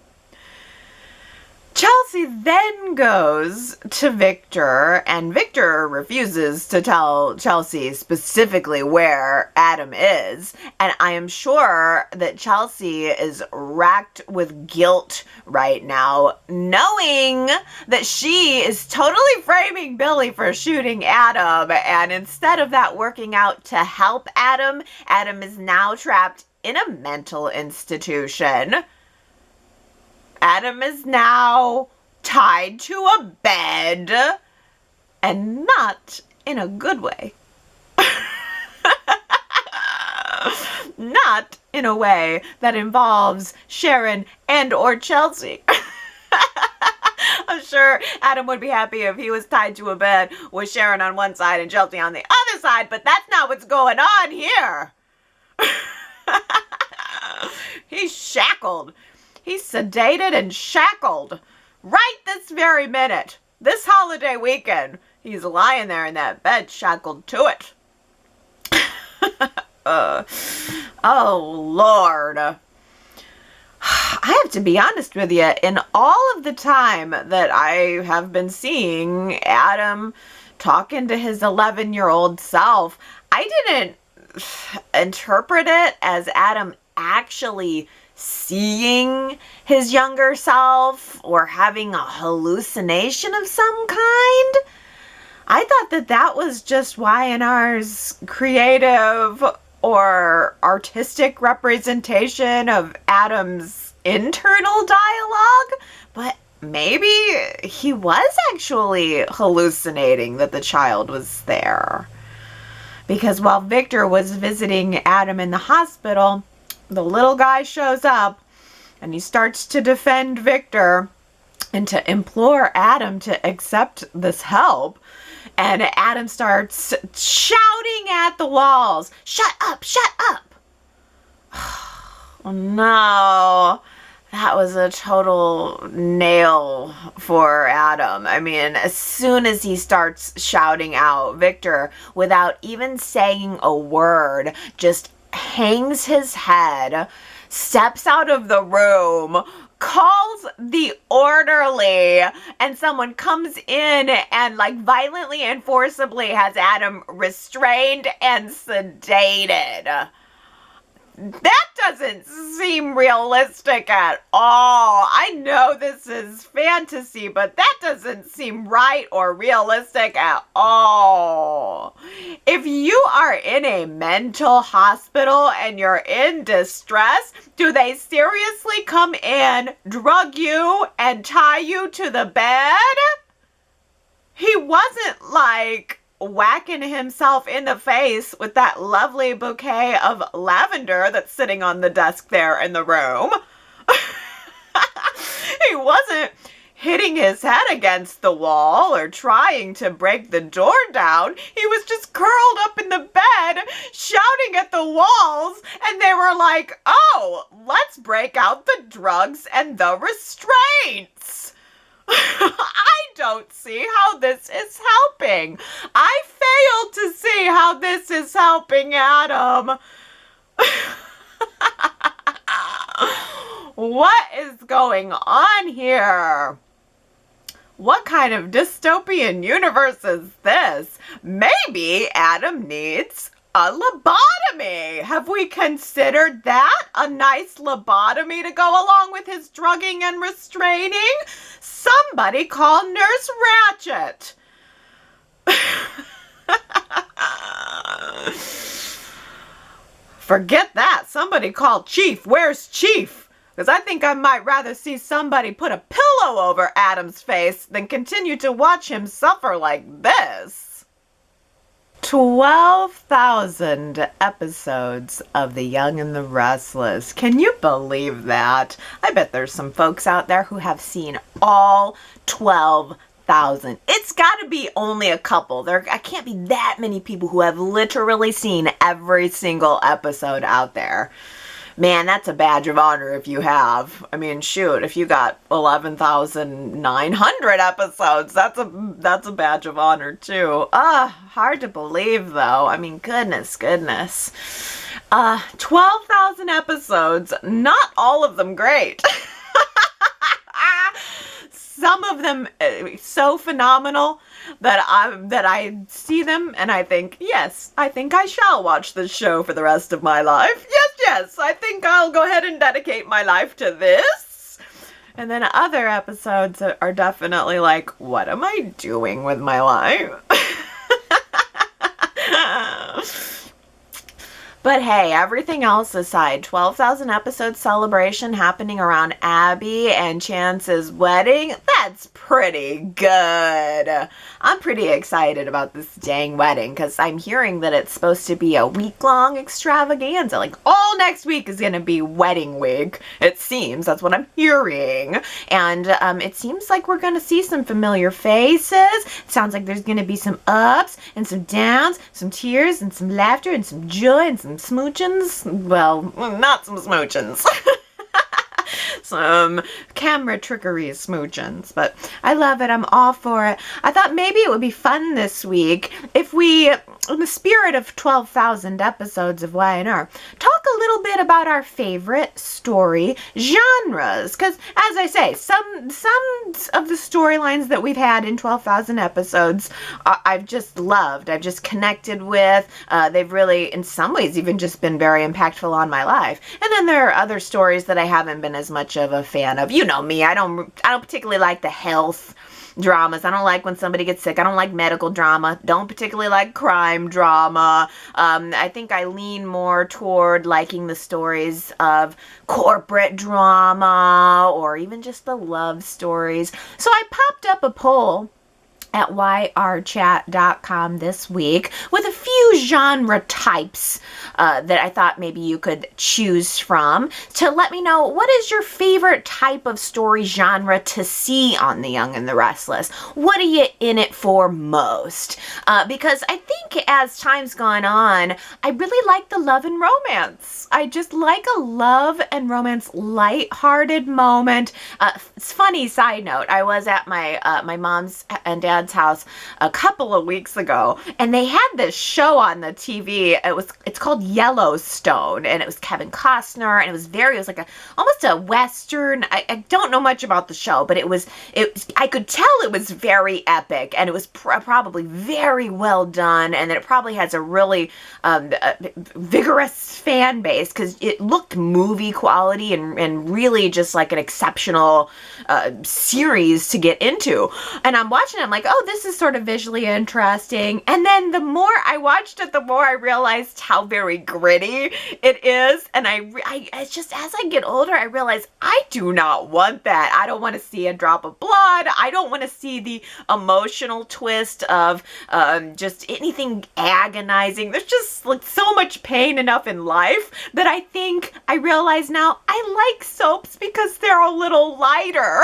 Chelsea then goes to Victor, and Victor refuses to tell Chelsea specifically where Adam is. And I am sure that Chelsea is racked with guilt right now, knowing that she is totally framing Billy for shooting Adam. And instead of that working out to help Adam, Adam is now trapped in a mental institution. Adam is now tied to a bed, and not in a good way. Not in a way that involves Sharon and or Chelsea. I'm sure Adam would be happy if he was tied to a bed with Sharon on one side and Chelsea on the other side, but that's not what's going on here. He's shackled. He's sedated and shackled. Right this very minute. This holiday weekend. He's lying there in that bed shackled to it. Oh, Lord. I have to be honest with you. In all of the time that I have been seeing Adam talking to his 11-year-old self, I didn't interpret it as Adam actually seeing his younger self or having a hallucination of some kind. I thought that was just Y&R's creative or artistic representation of Adam's internal dialogue, but maybe he was actually hallucinating that the child was there. Because while Victor was visiting Adam in the hospital, the little guy shows up and he starts to defend Victor and to implore Adam to accept this help. And Adam starts shouting at the walls, "Shut up, shut up." Oh, no, that was a total nail for Adam. I mean, as soon as he starts shouting out, Victor, without even saying a word, just hangs his head, steps out of the room, calls the orderly, and someone comes in and violently and forcibly has Adam restrained and sedated. That doesn't seem realistic at all. I know this is fantasy, but that doesn't seem right or realistic at all. If you are in a mental hospital and you're in distress, do they seriously come in, drug you, and tie you to the bed? He wasn't whacking himself in the face with that lovely bouquet of lavender that's sitting on the desk there in the room. He wasn't hitting his head against the wall or trying to break the door down. He was just curled up in the bed, shouting at the walls, and they were like, "Oh, let's break out the drugs and the restraints." I don't see how this is helping. I failed to see how this is helping Adam. What is going on here? What kind of dystopian universe is this? Maybe Adam needs a lobotomy. Have we considered that? A nice lobotomy to go along with his drugging and restraining? Somebody call Nurse Ratchet. Forget that. Somebody call Chief. Where's Chief? Because I think I might rather see somebody put a pillow over Adam's face than continue to watch him suffer like this. 12,000 episodes of The Young and the Restless. Can you believe that? I bet there's some folks out there who have seen all 12,000. It's got to be only a couple. I can't be that many people who have literally seen every single episode out there. Man, that's a badge of honor if you have. I mean, shoot, if you got 11,900 episodes, that's a badge of honor too. Hard to believe though. I mean, goodness. 12,000 episodes, not all of them great. Some of them so phenomenal that I see them and I think, yes, I think I shall watch this show for the rest of my life. Yes, I think I'll go ahead and dedicate my life to this. And then other episodes are definitely like, what am I doing with my life? But hey, everything else aside, 12,000 episode celebration happening around Abby and Chance's wedding, that's pretty good. I'm pretty excited about this dang wedding because I'm hearing that it's supposed to be a week-long extravaganza. Like, all next week is going to be wedding week, it seems. That's what I'm hearing. And it seems like we're going to see some familiar faces. It sounds like there's going to be some ups and some downs, some tears and some laughter and some joy and some smoochins. Well, not some smoochins. Some camera trickery smoochins, but I love it. I'm all for it. I thought maybe it would be fun this week if we, in the spirit of 12,000 episodes of Y&R, talk a little bit about our favorite story genres. Because, as I say, some of the storylines that we've had in 12,000 episodes, I've just loved. I've just connected with. They've really, in some ways, even just been very impactful on my life. And then there are other stories that I haven't been as much of a fan of. You know me. I don't particularly like the health dramas. I don't like when somebody gets sick. I don't like medical drama. Don't particularly like crime drama. I think I lean more toward liking the stories of corporate drama or even just the love stories. So I popped up a poll at yrchat.com this week with a few genre types that I thought maybe you could choose from to let me know what is your favorite type of story genre to see on The Young and the Restless. What are you in it for most? Because I think as time's gone on, I really like the love and romance. I just like a love and romance lighthearted moment. It's funny side note, I was at my mom's and dad's house a couple of weeks ago, and they had this show on the TV. It's called Yellowstone, and it was Kevin Costner, and it was like almost a Western. I don't know much about the show, but it was I could tell it was very epic, and it was probably very well done, and that it probably has a really vigorous fan base because it looked movie quality and really just like an exceptional series to get into. And I'm watching it, I'm like, oh, this is sort of visually interesting. And then the more I watched it, the more I realized how very gritty it is. And it's just, as I get older, I realize I do not want that. I don't want to see a drop of blood. I don't want to see the emotional twist of just anything agonizing. There's just like so much pain enough in life that I think I realize now I like soaps because they're a little lighter.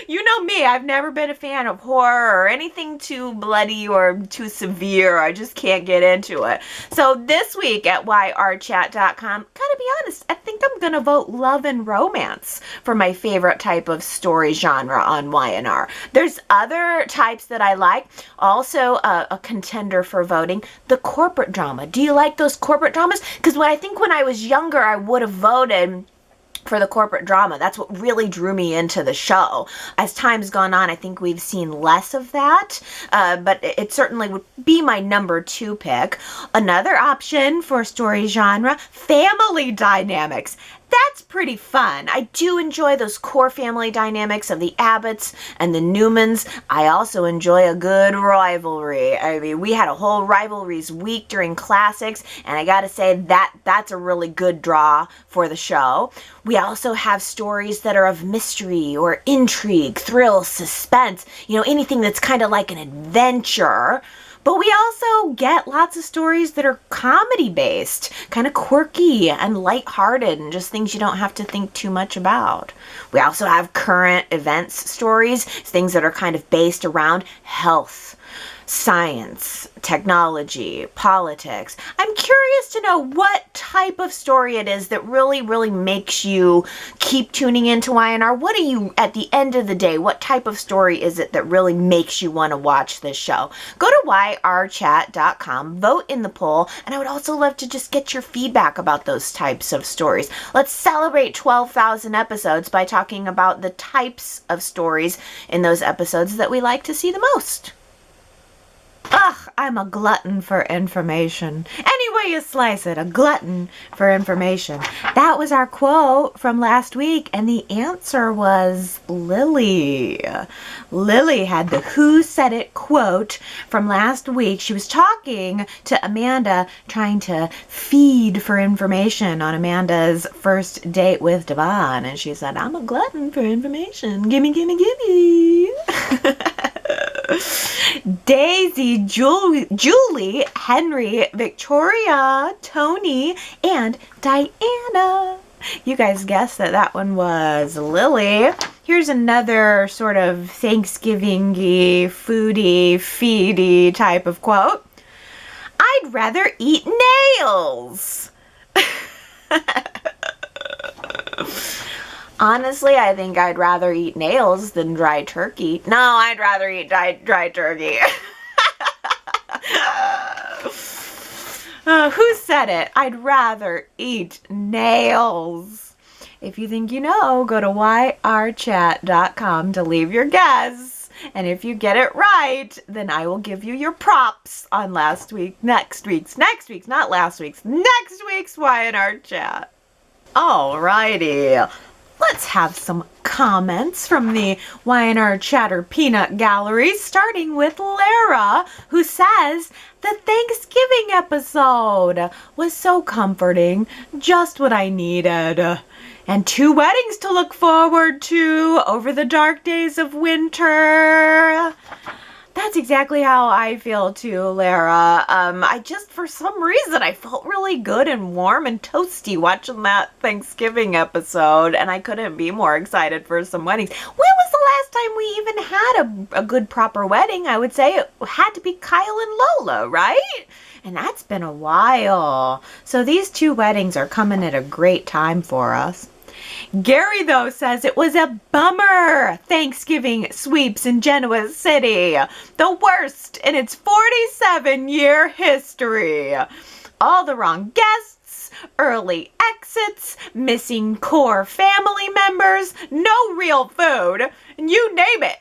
You know me, I've never been a fan of horror or anything too bloody or too severe. I just can't get into it. So this week at yrchat.com, gotta be honest, I think I'm gonna vote love and romance for my favorite type of story genre on Y&R. There's other types that I like. Also a contender for voting, the corporate drama. Do you like those corporate dramas? Because I think when I was younger, I would have voted for the corporate drama. That's what really drew me into the show. As time's gone on, I think we've seen less of that, but it certainly would be my number 2 pick. Another option for story genre, family dynamics. That's pretty fun. I do enjoy those core family dynamics of the Abbotts and the Newmans. I also enjoy a good rivalry. I mean, we had a whole rivalries week during classics, and I gotta say that's a really good draw for the show. We also have stories that are of mystery or intrigue, thrill, suspense, anything that's kind of like an adventure. But we also get lots of stories that are comedy-based, kind of quirky and lighthearted and just things you don't have to think too much about. We also have current events stories, things that are kind of based around health, science, technology, politics. I'm curious to know what type of story it is that really, really makes you keep tuning into Y&R. What are you, at the end of the day, what type of story is it that really makes you want to watch this show? Go to yrchat.com, vote in the poll, and I would also love to just get your feedback about those types of stories. Let's celebrate 12,000 episodes by talking about the types of stories in those episodes that we like to see the most. Ugh, I'm a glutton for information. Any way you slice it, a glutton for information. That was our quote from last week, and the answer was Lily. Lily had the Who Said It quote from last week. She was talking to Amanda, trying to feed for information on Amanda's first date with Devon, and she said, I'm a glutton for information. Gimme, gimme, gimme. Daisy, Julie, Henry, Victoria, Tony, and Diana. You guys guessed that one was Lily. Here's another sort of Thanksgiving-y, foodie, feedy type of quote. I'd rather eat nails. Honestly, I think I'd rather eat nails than dry turkey. No, I'd rather eat dry turkey. Who said it? I'd rather eat nails. If you think you know, go to yrchat.com to leave your guess. And if you get it right, then I will give you your props on next week's Y&R Chat. Alrighty. Let's have some comments from the Y&R Chatter Peanut Gallery, starting with Lara, who says, the Thanksgiving episode was so comforting, just what I needed. And 2 weddings to look forward to over the dark days of winter. That's exactly how I feel too, Lara. For some reason, I felt really good and warm and toasty watching that Thanksgiving episode, and I couldn't be more excited for some weddings. When was the last time we even had a good, proper wedding? I would say it had to be Kyle and Lola, right? And that's been a while. So these 2 weddings are coming at a great time for us. Gary, though, says it was a bummer. Thanksgiving sweeps in Genoa City. The worst in its 47-year history. All the wrong guests, early exits, missing core family members, no real food, and you name it.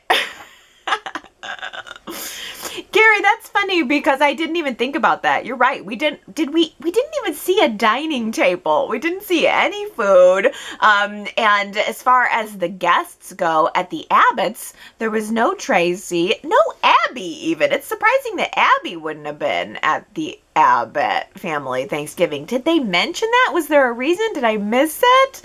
Gary, that's funny because I didn't even think about that. You're right. We didn't even see a dining table. We didn't see any food. And as far as the guests go at the Abbotts, there was no Tracy, no Abby even. It's surprising that Abby wouldn't have been at the Abbott family Thanksgiving. Did they mention that? Was there a reason? Did I miss it?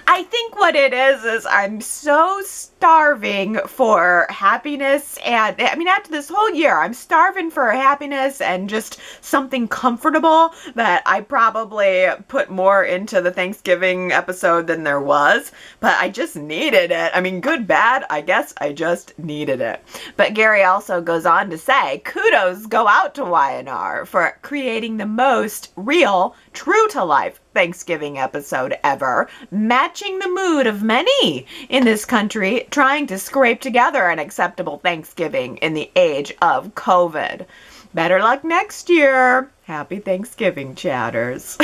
I think what it is I'm so starving for happiness, and after this whole year, I'm starving for happiness and just something comfortable that I probably put more into the Thanksgiving episode than there was, but I just needed it. Good, bad, I guess I just needed it. But Gary also goes on to say, kudos go out to Y&R for creating the most real, true-to-life Thanksgiving episode ever, matching the mood of many in this country trying to scrape together an acceptable Thanksgiving in the age of COVID. Better luck next year. Happy Thanksgiving, chatters.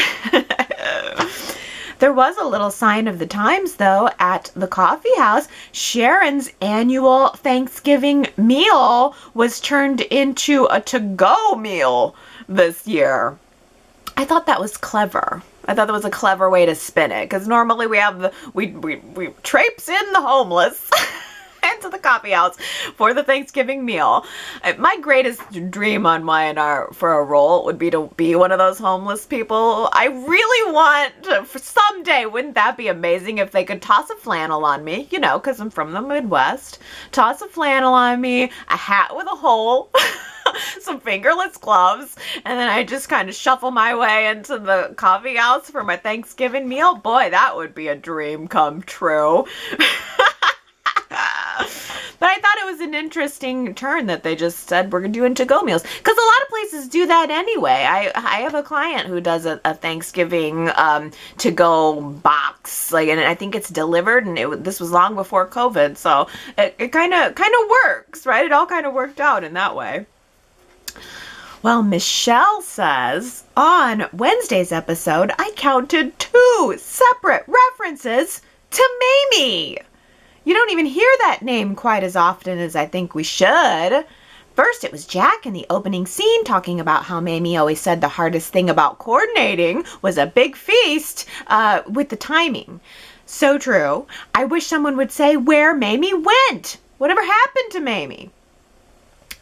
There was a little sign of the times, though, at the coffee house. Sharon's annual Thanksgiving meal was turned into a to-go meal this year. I thought that was clever. I thought that was a clever way to spin it, because normally we traipse in the homeless into the coffee house for the Thanksgiving meal. My greatest dream on Y&R for a role would be to be one of those homeless people. I really want to, for someday, wouldn't that be amazing if they could toss a flannel on me, because I'm from the Midwest, toss a flannel on me, a hat with a hole, some fingerless gloves, and then I just kind of shuffle my way into the coffee house for my Thanksgiving meal. Boy, that would be a dream come true. But I thought it was an interesting turn that they just said we're doing to-go meals, because a lot of places do that anyway. I have a client who does a Thanksgiving to-go box, and I think it's delivered, and this was long before COVID, so it kind of works, right? It all kind of worked out in that way. Well, Michelle says, on Wednesday's episode, I counted 2 separate references to Mamie. You don't even hear that name quite as often as I think we should. First, it was Jack in the opening scene talking about how Mamie always said the hardest thing about coordinating was a big feast with the timing. So true. I wish someone would say where Mamie went. Whatever happened to Mamie?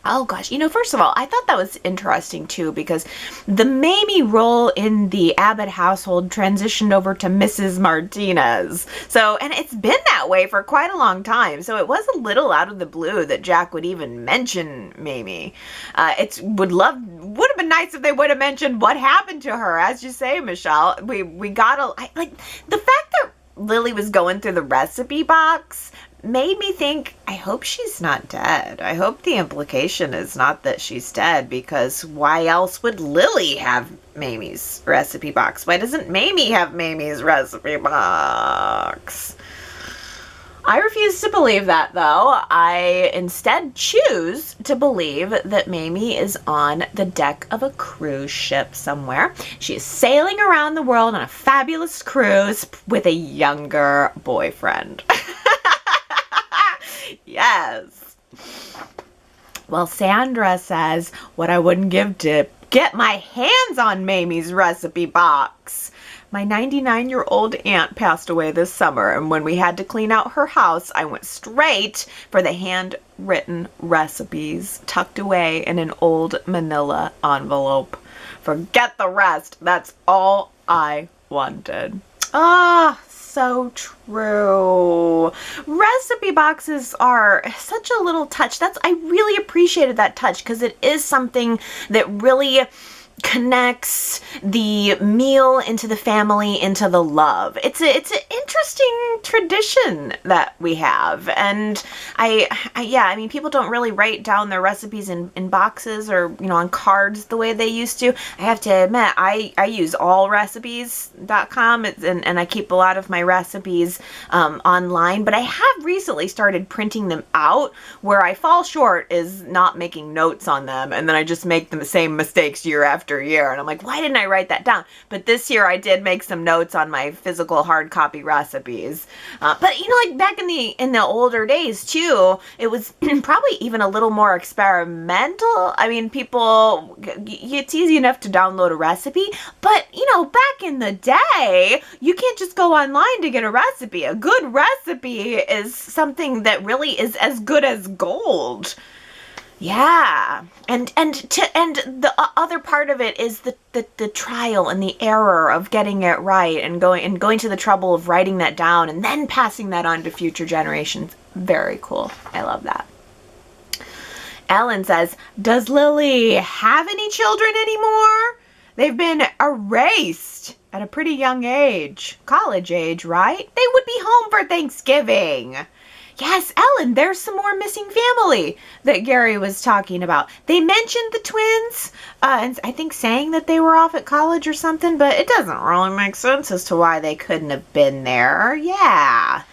Oh gosh, first of all, I thought that was interesting too, because the Mamie role in the Abbott household transitioned over to Mrs. Martinez. And it's been that way for quite a long time. So it was a little out of the blue that Jack would even mention Mamie. Would have been nice if they would have mentioned what happened to her, as you say, Michelle. We got the fact that Lily was going through the recipe box made me think, I hope she's not dead. I hope the implication is not that she's dead, because why else would Lily have Mamie's recipe box? Why doesn't Mamie have Mamie's recipe box? I refuse to believe that, though. I instead choose to believe that Mamie is on the deck of a cruise ship somewhere. She is sailing around the world on a fabulous cruise with a younger boyfriend. Yes. Well, Sandra says, what I wouldn't give to get my hands on Mamie's recipe box. My 99-year-old aunt passed away this summer, and when we had to clean out her house, I went straight for the handwritten recipes tucked away in an old manila envelope. Forget the rest. That's all I wanted. So true. Recipe boxes are such a little touch. I really appreciated that touch, because it is something that really connects the meal into the family, into the love. It's an interesting tradition that we have. And I mean, people don't really write down their recipes in boxes or, on cards the way they used to. I have to admit, I use allrecipes.com and I keep a lot of my recipes online, but I have recently started printing them out. Where I fall short is not making notes on them, and then I just make the same mistakes year after year, and I'm like, why didn't I write that down? But this year I did make some notes on my physical hard copy recipes. But back in the older days too, it was probably even a little more experimental. I mean, it's easy enough to download a recipe, but back in the day, you can't just go online to get a recipe. A good recipe is something that really is as good as gold. Yeah, and the other part of it is the trial and the error of getting it right, and going to the trouble of writing that down and then passing that on to future generations. Very cool. I love that. Ellen says, does Lily have any children anymore? They've been erased at a pretty young age. College age, right? They would be home for Thanksgiving. Yes, Ellen, there's some more missing family that Gary was talking about. They mentioned the twins, and I think saying that they were off at college or something, but it doesn't really make sense as to why they couldn't have been there. Yeah.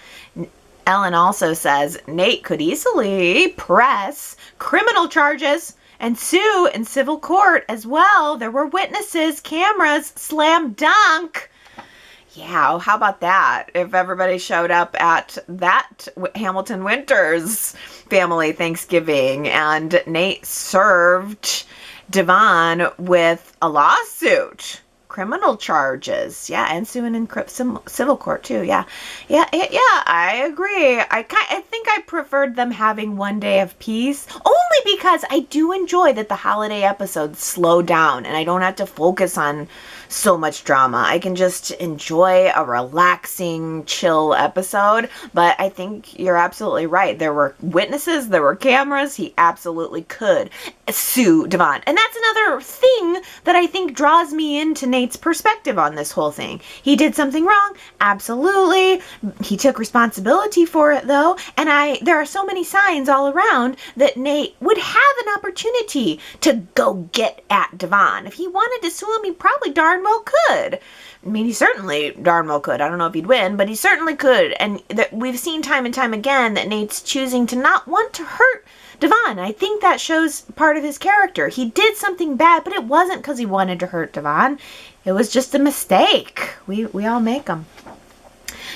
Ellen also says Nate could easily press criminal charges and sue in civil court as well. There were witnesses, cameras, slam dunk. Yeah, how about that? If everybody showed up at that Hamilton Winters family Thanksgiving and Nate served Devon with a lawsuit, criminal charges, yeah, and suing in civil court too, yeah, I agree. I think I preferred them having one day of peace, only because I do enjoy that the holiday episodes slow down and I don't have to focus on so much drama. I can just enjoy a relaxing, chill episode. But I think you're absolutely right. There were witnesses, there were cameras. He absolutely could sue Devon. And that's another thing that I think draws me into Nate's perspective on this whole thing. He did something wrong. Absolutely. He took responsibility for it, though. And there are so many signs all around that Nate would have an opportunity to go get at Devon. If he wanted to sue him, he probably darn well could. I mean, he certainly darn well could. I don't know if he'd win, but he certainly could. And we've seen time and time again that Nate's choosing to not want to hurt Devon. I think that shows part of his character. He did something bad, but it wasn't because he wanted to hurt Devon. It was just a mistake. We all make them.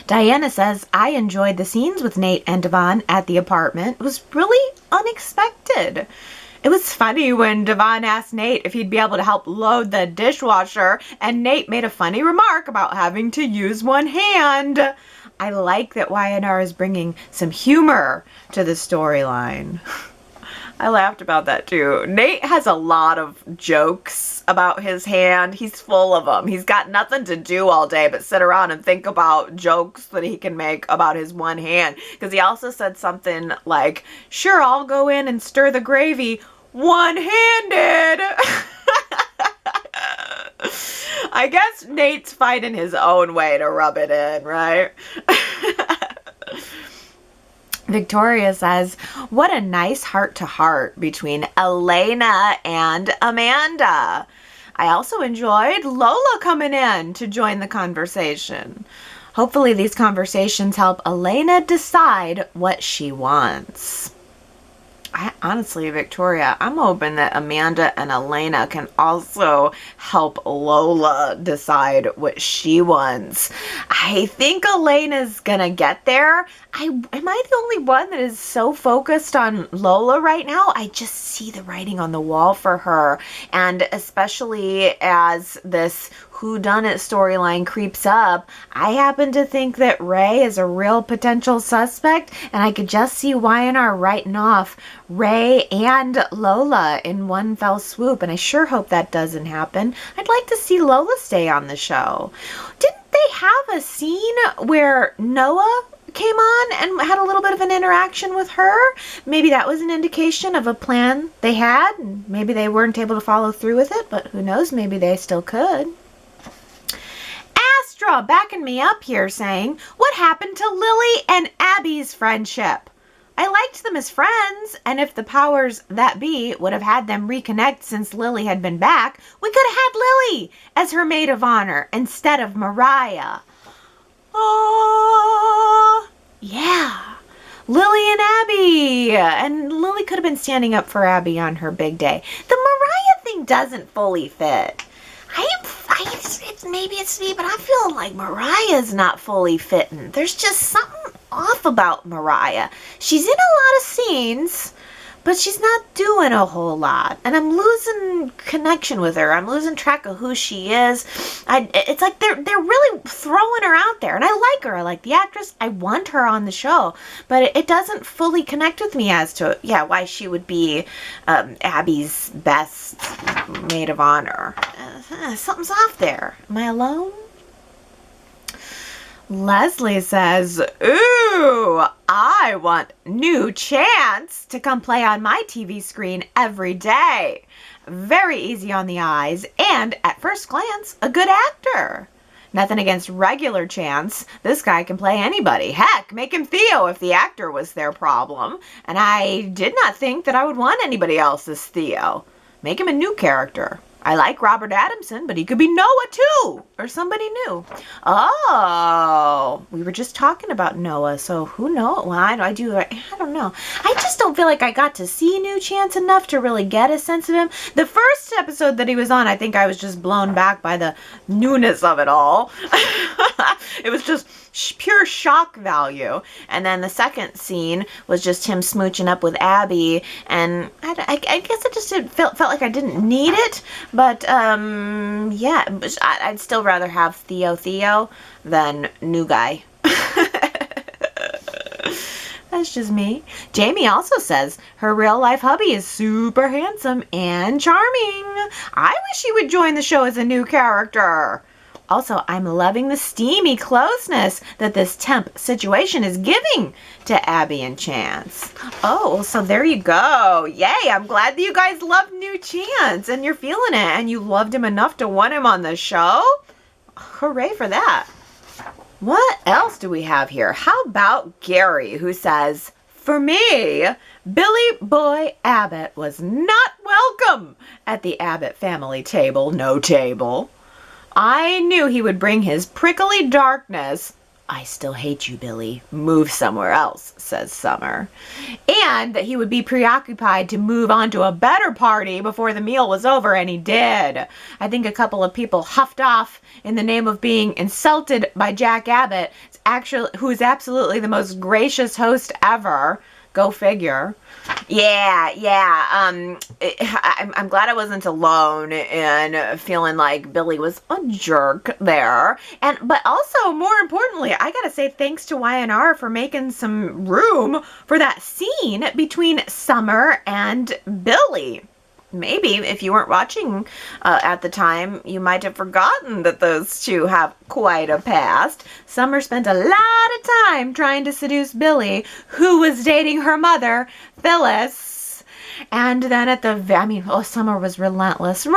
Diana says, I enjoyed the scenes with Nate and Devon at the apartment. It was really unexpected. It was funny when Devon asked Nate if he'd be able to help load the dishwasher, and Nate made a funny remark about having to use one hand. I like that Y&R is bringing some humor to the storyline. I laughed about that too. Nate has a lot of jokes about his hand. He's full of them. He's got nothing to do all day but sit around and think about jokes that he can make about his one hand. Because he also said something like, sure, I'll go in and stir the gravy one-handed. I guess Nate's finding his own way to rub it in, right? Victoria says, what a nice heart-to-heart between Elena and Amanda. I also enjoyed Lola coming in to join the conversation. Hopefully these conversations help Elena decide what she wants. Honestly, Victoria, I'm hoping that Amanda and Elena can also help Lola decide what she wants. I think Elena's gonna get there. Am I the only one that is so focused on Lola right now? I just see the writing on the wall for her. And especially as this whodunit storyline creeps up, I happen to think that Ray is a real potential suspect, and I could just see Y&R writing off Ray and Lola in one fell swoop, and I sure hope that doesn't happen. I'd like to see Lola stay on the show. Didn't they have a scene where Noah came on and had a little bit of an interaction with her? Maybe that was an indication of a plan they had, and maybe they weren't able to follow through with it, but who knows, maybe they still could. Astra backing me up here saying, what happened to Lily and Abby's friendship? I liked them as friends, and if the powers that be would have had them reconnect since Lily had been back, we could have had Lily as her maid of honor instead of Mariah. Oh, yeah. Lily and Abby. And Lily could have been standing up for Abby on her big day. The Mariah thing doesn't fully fit. Maybe it's me, but I'm feeling like Mariah's not fully fitting. There's just something off about Mariah. She's in a lot of scenes, but she's not doing a whole lot. And I'm losing connection with her. I'm losing track of who she is. It's like they're really throwing her out there. And I like her. I like the actress. I want her on the show. But it doesn't fully connect with me as to, why she would be Abby's best maid of honor. Something's off there. Am I alone? Leslie says, ooh, I want new Chance to come play on my TV screen every day. Very easy on the eyes, and at first glance, a good actor. Nothing against regular Chance. This guy can play anybody. Heck, make him Theo if the actor was their problem. And I did not think that I would want anybody else as Theo. Make him a new character. I like Robert Adamson, but he could be Noah too, or somebody new. Oh, we were just talking about Noah, so who knows? Well, I don't know. I just don't feel like I got to see New Chance enough to really get a sense of him. The first episode that he was on, I think I was just blown back by the newness of it all. It was just pure shock value. And then the second scene was just him smooching up with Abby, and I guess it just felt like I didn't need it. But yeah, I'd still rather have Theo than new guy. That's just me. Jamie also says her real life hubby is super handsome and charming. I wish he would join the show as a new character. Also, I'm loving the steamy closeness that this temp situation is giving to Abby and Chance. Oh, so there you go. Yay, I'm glad that you guys love New Chance and you're feeling it and you loved him enough to want him on the show. Hooray for that. What else do we have here? How about Gary, who says, for me, Billy Boy Abbott was not welcome at the Abbott family table, no table. I knew he would bring his prickly darkness. I still hate you, Billy. Move somewhere else, says Summer. And that he would be preoccupied to move on to a better party before the meal was over, and he did. I think a couple of people huffed off in the name of being insulted by Jack Abbott, who is absolutely the most gracious host ever. Go figure. Yeah. I'm glad I wasn't alone in feeling like Billy was a jerk there. But also, more importantly, I gotta say thanks to Y&R for making some room for that scene between Summer and Billy. Maybe if you weren't watching at the time, you might have forgotten that those two have quite a past. Summer spent a lot of time trying to seduce Billy, who was dating her mother, Phyllis. And then Summer was relentless.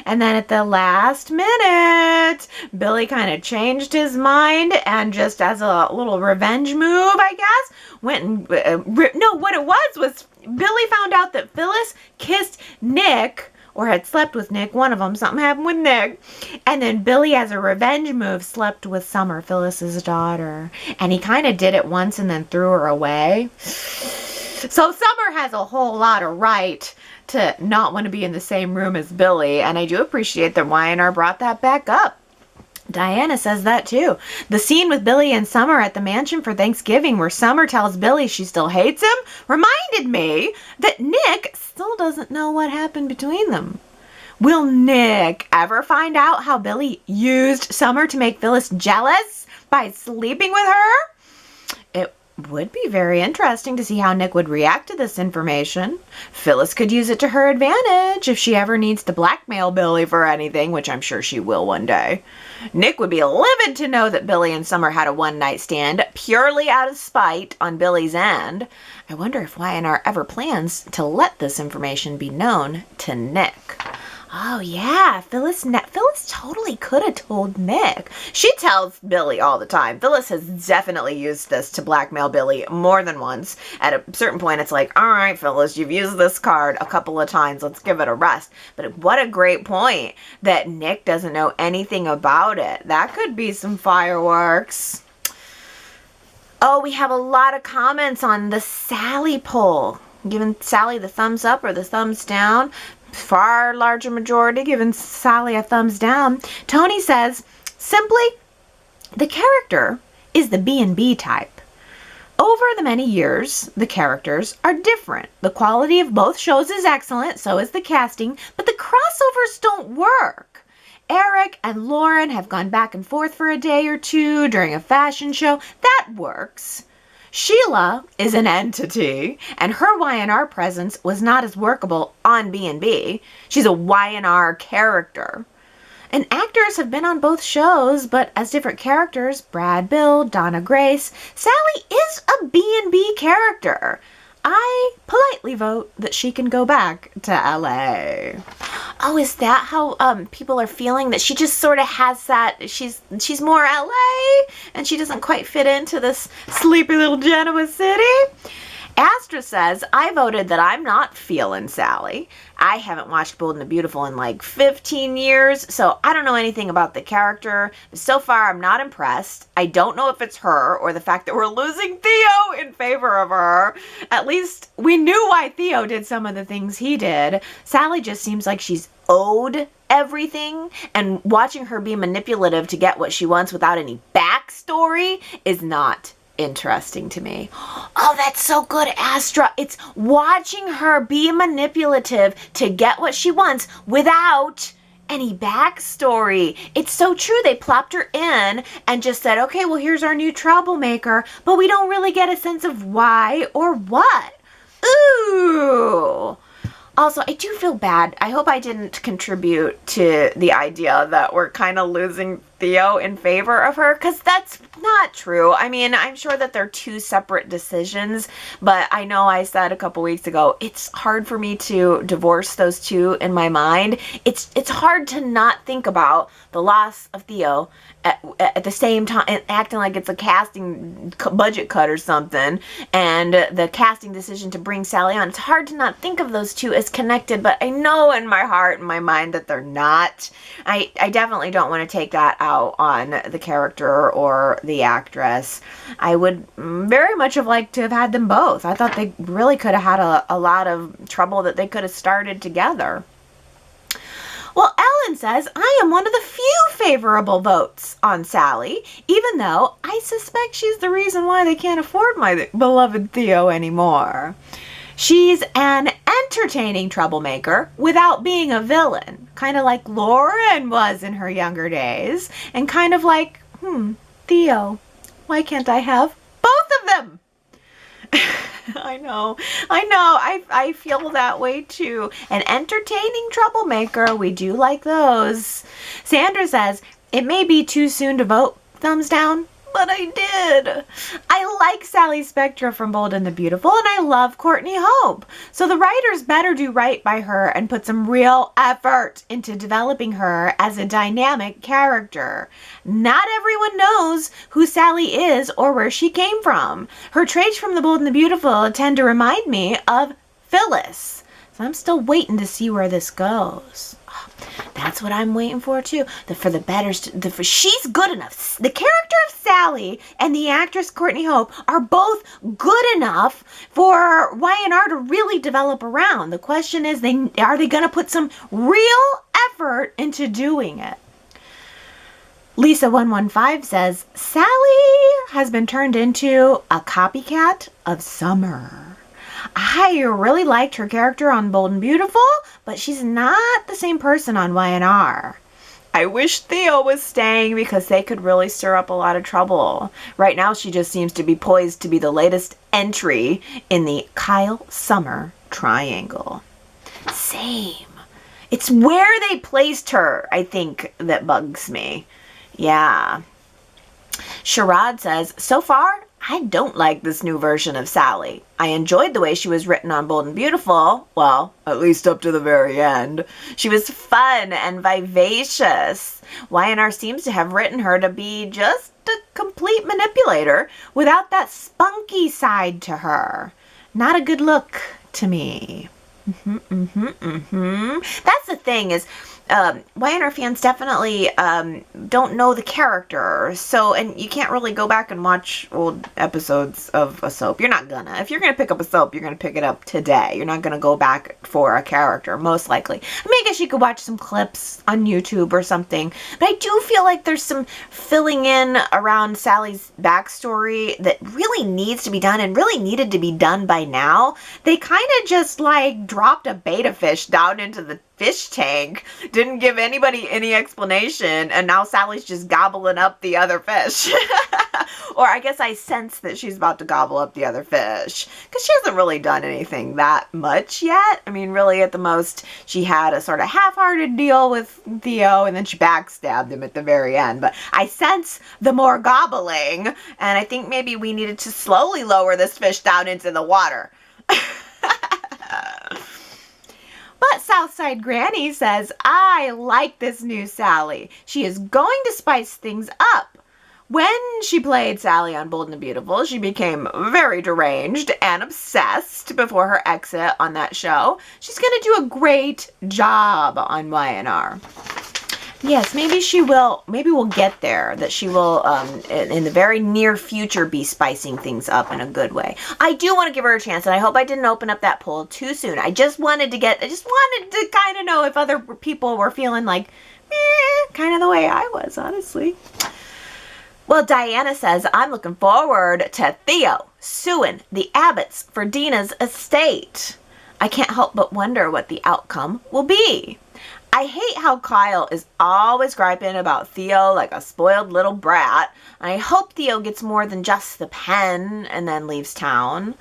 And then at the last minute, Billy kind of changed his mind and just as a little revenge move, I guess, went and, what it was Billy found out that Phyllis kissed Nick, or had slept with Nick, one of them, something happened with Nick, and then Billy, as a revenge move, slept with Summer, Phyllis's daughter, and he kind of did it once and then threw her away. So Summer has a whole lot of right to not want to be in the same room as Billy, and I do appreciate that Y&R brought that back up. Diana says that too. The scene with Billy and Summer at the mansion for Thanksgiving where Summer tells Billy she still hates him reminded me that Nick still doesn't know what happened between them. Will Nick ever find out how Billy used Summer to make Phyllis jealous by sleeping with her? It would be very interesting to see how Nick would react to this information. Phyllis could use it to her advantage if she ever needs to blackmail Billy for anything, which I'm sure she will one day. Nick would be livid to know that Billy and Summer had a one-night stand purely out of spite on Billy's end. I wonder if Y&R ever plans to let this information be known to Nick. Oh, yeah, Phyllis totally could have told Nick. She tells Billy all the time. Phyllis has definitely used this to blackmail Billy more than once. At a certain point, it's like, all right, Phyllis, you've used this card a couple of times. Let's give it a rest. But what a great point that Nick doesn't know anything about it. That could be some fireworks. Oh, we have a lot of comments on the Sally poll. Giving Sally the thumbs up or the thumbs down. Far larger majority giving Sally a thumbs down. Tony says, simply, the character is the B&B type. Over the many years, the characters are different. The quality of both shows is excellent, so is the casting, but the crossovers don't work. Eric and Lauren have gone back and forth for a day or two during a fashion show. That works. Sheila is an entity, and her Y&R presence was not as workable on B&B. She's a Y&R character. And actors have been on both shows, but as different characters, Brad, Bill, Donna, Grace. Sally is a B&B character. I politely vote that she can go back to LA. Oh, is that how people are feeling? That she just sort of has that, she's more LA and she doesn't quite fit into this sleepy little Genoa City? Astra says, I voted that I'm not feeling Sally. I haven't watched Bold and the Beautiful in like 15 years, so I don't know anything about the character. But so far, I'm not impressed. I don't know if it's her or the fact that we're losing Theo in favor of her. At least we knew why Theo did some of the things he did. Sally just seems like she's owed everything, and watching her be manipulative to get what she wants without any backstory is not interesting to me. Oh, that's so good, Astra. It's watching her be manipulative to get what she wants without any backstory. It's so true. They plopped her in and just said, okay, well, here's our new troublemaker, but we don't really get a sense of why or what. Ooh. Also, I do feel bad. I hope I didn't contribute to the idea that we're kind of losing Theo in favor of her, because that's not true. I mean, I'm sure that they're two separate decisions, but I know I said a couple weeks ago, it's hard for me to divorce those two in my mind. It's hard to not think about the loss of Theo at the same time, and acting like it's a casting budget cut or something, and the casting decision to bring Sally on. It's hard to not think of those two as connected, but I know in my heart and my mind that they're not. I definitely don't want to take that out on the character or the actress. I would very much have liked to have had them both. I thought they really could have had a lot of trouble that they could have started together. Well, Ellen says, I am one of the few favorable votes on Sally, even though I suspect she's the reason why they can't afford my beloved Theo anymore. She's an entertaining troublemaker without being a villain, kind of like Lauren was in her younger days, and kind of like, Theo. Why can't I have both of them? I know. I feel that way too. An entertaining troublemaker. We do like those. Sandra says, it may be too soon to vote. Thumbs down. But I did. I like Sally Spectra from Bold and the Beautiful, and I love Courtney Hope. So the writers better do right by her and put some real effort into developing her as a dynamic character. Not everyone knows who Sally is or where she came from. Her traits from the Bold and the Beautiful tend to remind me of Phyllis. So I'm still waiting to see where this goes. That's what I'm waiting for too. She's good enough. The character of Sally and the actress Courtney Hope are both good enough for Y&R to really develop around. The question is, are they going to put some real effort into doing it? Lisa115 says, Sally has been turned into a copycat of Summer. I really liked her character on Bold and Beautiful, but she's not the same person on Y&R. I wish Theo was staying because they could really stir up a lot of trouble. Right now, she just seems to be poised to be the latest entry in the Kyle Summer triangle. Same. It's where they placed her, I think, that bugs me. Yeah. Sherrod says, so far, I don't like this new version of Sally. I enjoyed the way she was written on Bold and Beautiful. Well, at least up to the very end. She was fun and vivacious. Y&R seems to have written her to be just a complete manipulator without that spunky side to her. Not a good look to me. That's the thing is, Y&R fans definitely don't know the character, and you can't really go back and watch old episodes of a soap. You're not gonna. If you're gonna pick up a soap, you're gonna pick it up today. You're not gonna go back for a character, most likely. I mean, I guess you could watch some clips on YouTube or something, but I do feel like there's some filling in around Sally's backstory that really needs to be done and really needed to be done by now. They kind of just like dropped a beta fish down into the fish tank, didn't give anybody any explanation, and now Sally's just gobbling up the other fish. Or I guess I sense that she's about to gobble up the other fish, because she hasn't really done anything that much yet. I mean, really, at the most, she had a sort of half-hearted deal with Theo, and then she backstabbed him at the very end. But I sense the more gobbling, and I think maybe we needed to slowly lower this fish down into the water. But Southside Granny says, I like this new Sally. She is going to spice things up. When she played Sally on Bold and the Beautiful, she became very deranged and obsessed before her exit on that show. She's going to do a great job on Y&R. Yes, maybe she will. Maybe we'll get there. That she will, in the very near future, be spicing things up in a good way. I do want to give her a chance, and I hope I didn't open up that poll too soon. I just wanted to kind of know if other people were feeling like, kind of the way I was, honestly. Well, Diana says, I'm looking forward to Theo suing the Abbotts for Dina's estate. I can't help but wonder what the outcome will be. I hate how Kyle is always griping about Theo like a spoiled little brat. I hope Theo gets more than just the pen and then leaves town.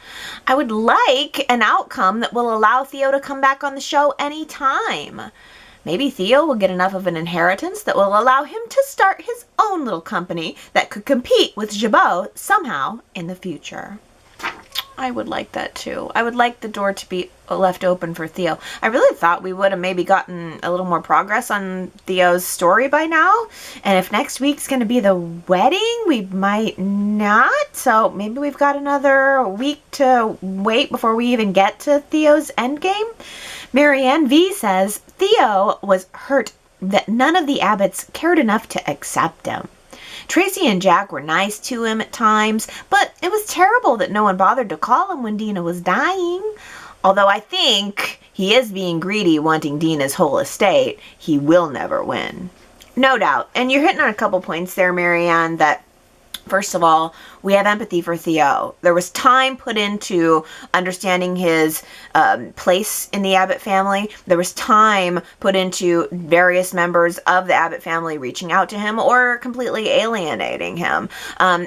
I would like an outcome that will allow Theo to come back on the show anytime. Maybe Theo will get enough of an inheritance that will allow him to start his own little company that could compete with Jabot somehow in the future. I would like that too. I would like the door to be left open for Theo. I really thought we would have maybe gotten a little more progress on Theo's story by now. And if next week's going to be the wedding, we might not. So maybe we've got another week to wait before we even get to Theo's endgame. Marianne V says, Theo was hurt that none of the Abbotts cared enough to accept him. Tracy and Jack were nice to him at times, but it was terrible that no one bothered to call him when Dina was dying. Although I think he is being greedy, wanting Dina's whole estate, he will never win. No doubt. And you're hitting on a couple points there, Marianne, that First of all, we have empathy for Theo. There was time put into understanding his place in the Abbott family. There was time put into various members of the Abbott family reaching out to him or completely alienating him.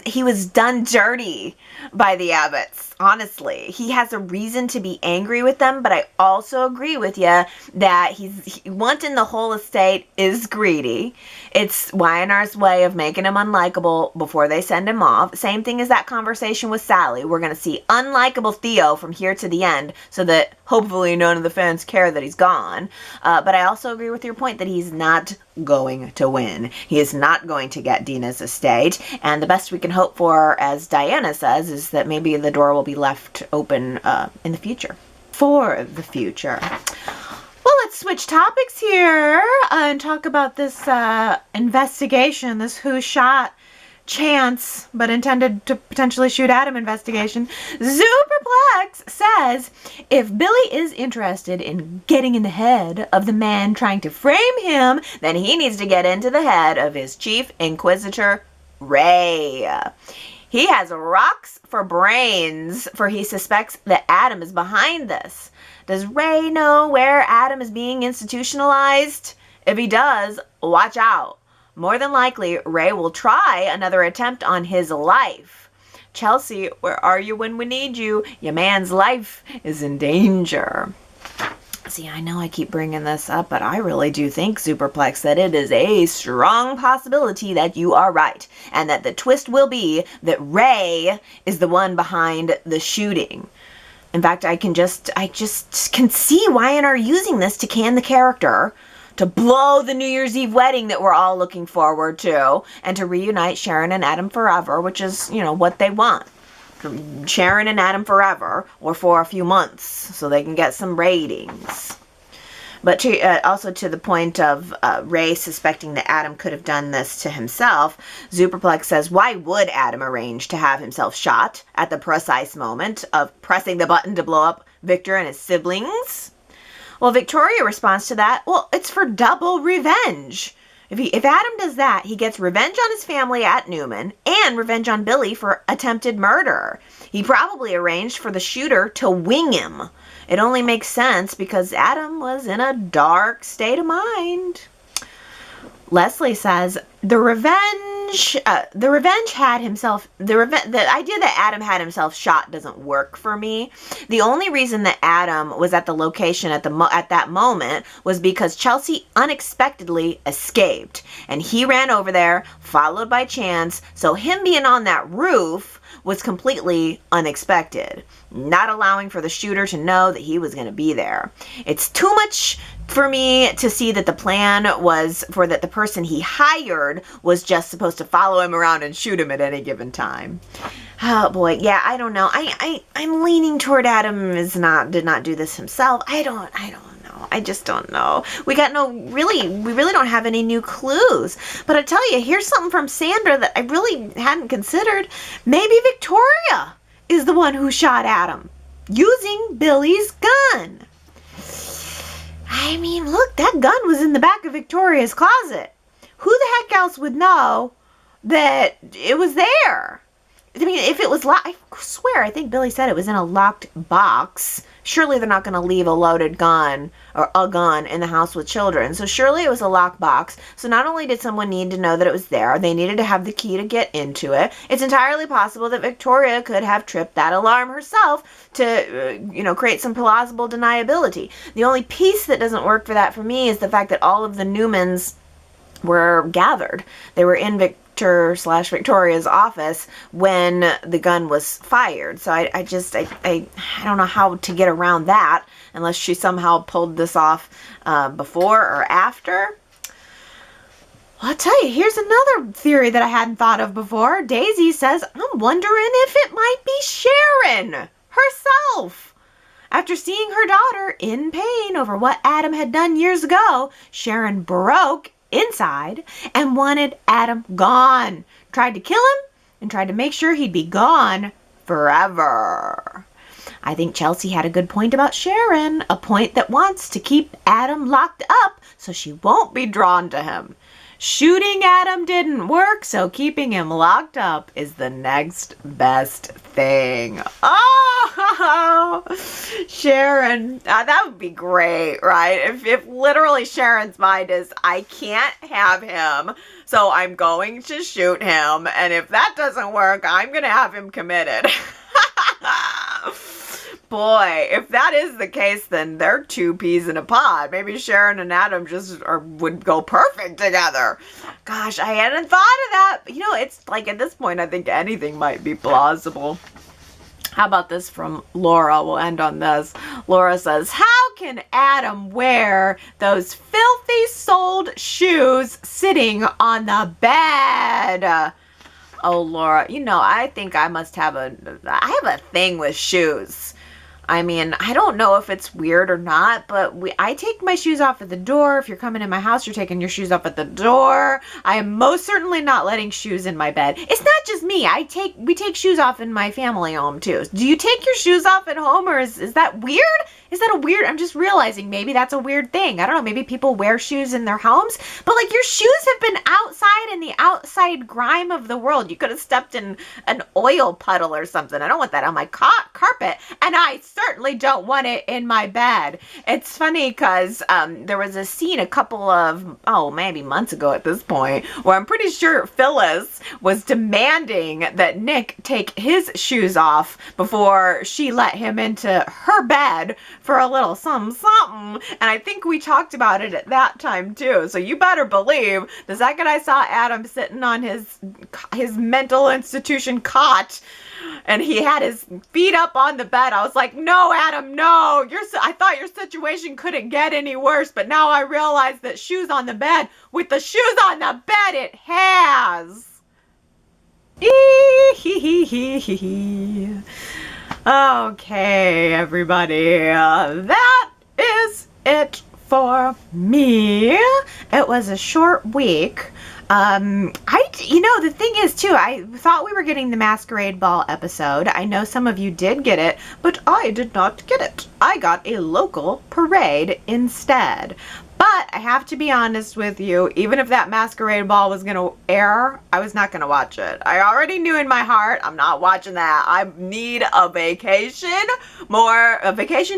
He was done dirty by the Abbotts. Honestly, he has a reason to be angry with them, but I also agree with you that he's wanting the whole estate is greedy. It's Y&R's way of making him unlikable before they send him off. Same thing as that conversation with Sally. We're going to see unlikable Theo from here to the end so that hopefully none of the fans care that he's gone. But I also agree with your point that he's not going to win. He is not going to get Dina's estate. And the best we can hope for, as Diana says, is that maybe the door will be left open in the future. For the future. Well, let's switch topics here and talk about this investigation, this who shot Chance but intended to potentially shoot Adam investigation. Superplex says if Billy is interested in getting in the head of the man trying to frame him, then he needs to get into the head of his chief inquisitor, Ray. He has rocks for brains, for he suspects that Adam is behind this. Does Ray know where Adam is being institutionalized? If he does, watch out. More than likely, Ray will try another attempt on his life. Chelsea, where are you when we need you? Your man's life is in danger. See, I know I keep bringing this up, but I really do think, Superplex, that it is a strong possibility that you are right, and that the twist will be that Ray is the one behind the shooting. In fact, I just can see Y&R using this to can the character, to blow the New Year's Eve wedding that we're all looking forward to, and to reunite Sharon and Adam forever, which is, what they want. Sharon and Adam forever, or for a few months, so they can get some ratings. But also to the point of Ray suspecting that Adam could have done this to himself, Superplex says, why would Adam arrange to have himself shot at the precise moment of pressing the button to blow up Victor and his siblings? Well, Victoria responds to that, well, it's for double revenge. If Adam does that, he gets revenge on his family at Newman and revenge on Billy for attempted murder. He probably arranged for the shooter to wing him. It only makes sense because Adam was in a dark state of mind. Leslie says the idea that Adam had himself shot doesn't work for me. The only reason that Adam was at the location at that moment was because Chelsea unexpectedly escaped, and he ran over there, followed by Chance. So him being on that roof was completely unexpected, not allowing for the shooter to know that he was going to be there. It's too much for me to see that the plan was for that the person he hired was just supposed to follow him around and shoot him at any given time. Oh boy, yeah, I don't know. I'm leaning toward Adam did not do this himself. I don't know. I just don't know. We really don't have any new clues. But I tell you, here's something from Sandra that I really hadn't considered. Maybe Victoria is the one who shot Adam using Billy's gun. I mean, look, that gun was in the back of Victoria's closet. Who the heck else would know that it was there? I mean, if it was locked, I swear, I think Billy said it was in a locked box. Surely they're not going to leave a loaded gun or a gun in the house with children. So surely it was a locked box. So not only did someone need to know that it was there, they needed to have the key to get into it. It's entirely possible that Victoria could have tripped that alarm herself to, create some plausible deniability. The only piece that doesn't work for that for me is the fact that all of the Newmans were gathered. They were in Victoria's office when the gun was fired. So I don't know how to get around that unless she somehow pulled this off before or after. Well, I'll tell you, here's another theory that I hadn't thought of before. Daisy says, I'm wondering if it might be Sharon herself. After seeing her daughter in pain over what Adam had done years ago, Sharon broke inside and wanted Adam gone. Tried to kill him and tried to make sure he'd be gone forever. I think Chelsea had a good point about Sharon, a point that wants to keep Adam locked up so she won't be drawn to him. Shooting at him didn't work, so keeping him locked up is the next best thing. Oh, Sharon, that would be great, right? If literally Sharon's mind is, I can't have him, so I'm going to shoot him, and if that doesn't work, I'm going to have him committed. Boy, if that is the case, then they're two peas in a pod. Maybe Sharon and Adam would go perfect together. Gosh, I hadn't thought of that. You know, it's like at this point, I think anything might be plausible. How about this from Laura? We'll end on this. Laura says, how can Adam wear those filthy-soled shoes sitting on the bed? Oh, Laura, you know, I think I have a thing with shoes. I mean, I don't know if it's weird or not, but I take my shoes off at the door. If you're coming in my house, you're taking your shoes off at the door. I am most certainly not letting shoes in my bed. It's not just me. We take shoes off in my family home too. Do you take your shoes off at home, or is that weird? Is that a weird? I'm just realizing maybe that's a weird thing. I don't know. Maybe people wear shoes in their homes, but like your shoes have been outside in the outside grime of the world. You could have stepped in an oil puddle or something. I don't want that on my carpet, and I certainly don't want it in my bed. It's funny because there was a scene a couple of, maybe months ago at this point, where I'm pretty sure Phyllis was demanding that Nick take his shoes off before she let him into her bed for a little something. And I think we talked about it at that time too. So you better believe the second I saw Adam sitting on his mental institution cot, and he had his feet up on the bed, I was like, no, Adam, no. I thought your situation couldn't get any worse, but now I realize that shoes on the bed, with the shoes on the bed, it has. Okay, everybody, that is it for me. It was a short week. The thing is too, I thought we were getting the Masquerade Ball episode. I know some of you did get it, but I did not get it. I got a local parade instead. But I have to be honest with you, even if that Masquerade Ball was going to air, I was not going to watch it. I already knew in my heart, I'm not watching that. I need a vacation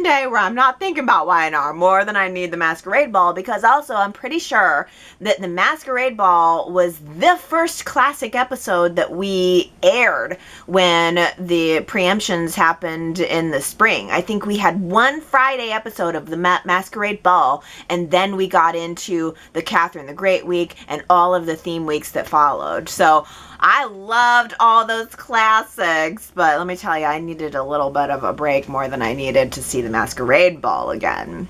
day where I'm not thinking about Y&R more than I need the Masquerade Ball, because also I'm pretty sure that the Masquerade Ball was the first classic episode that we aired when the preemptions happened in the spring. I think we had one Friday episode of the Masquerade Ball, and then we got into the Catherine the Great week and all of the theme weeks that followed. So I loved all those classics, but let me tell you, I needed a little bit of a break more than I needed to see the Masquerade Ball again.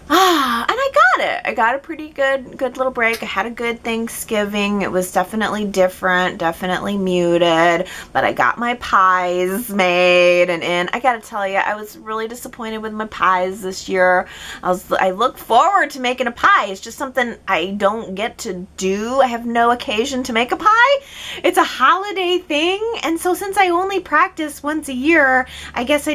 And I got it. I got a pretty good little break. I had a good Thanksgiving. It was definitely different, definitely muted, but I got my pies made, and I gotta tell you, I was really disappointed with my pies this year. I look forward to making a pie. It's just something I don't get to do. I have no occasion to make a pie. It's a holiday thing, and so since I only practice once a year, I guess I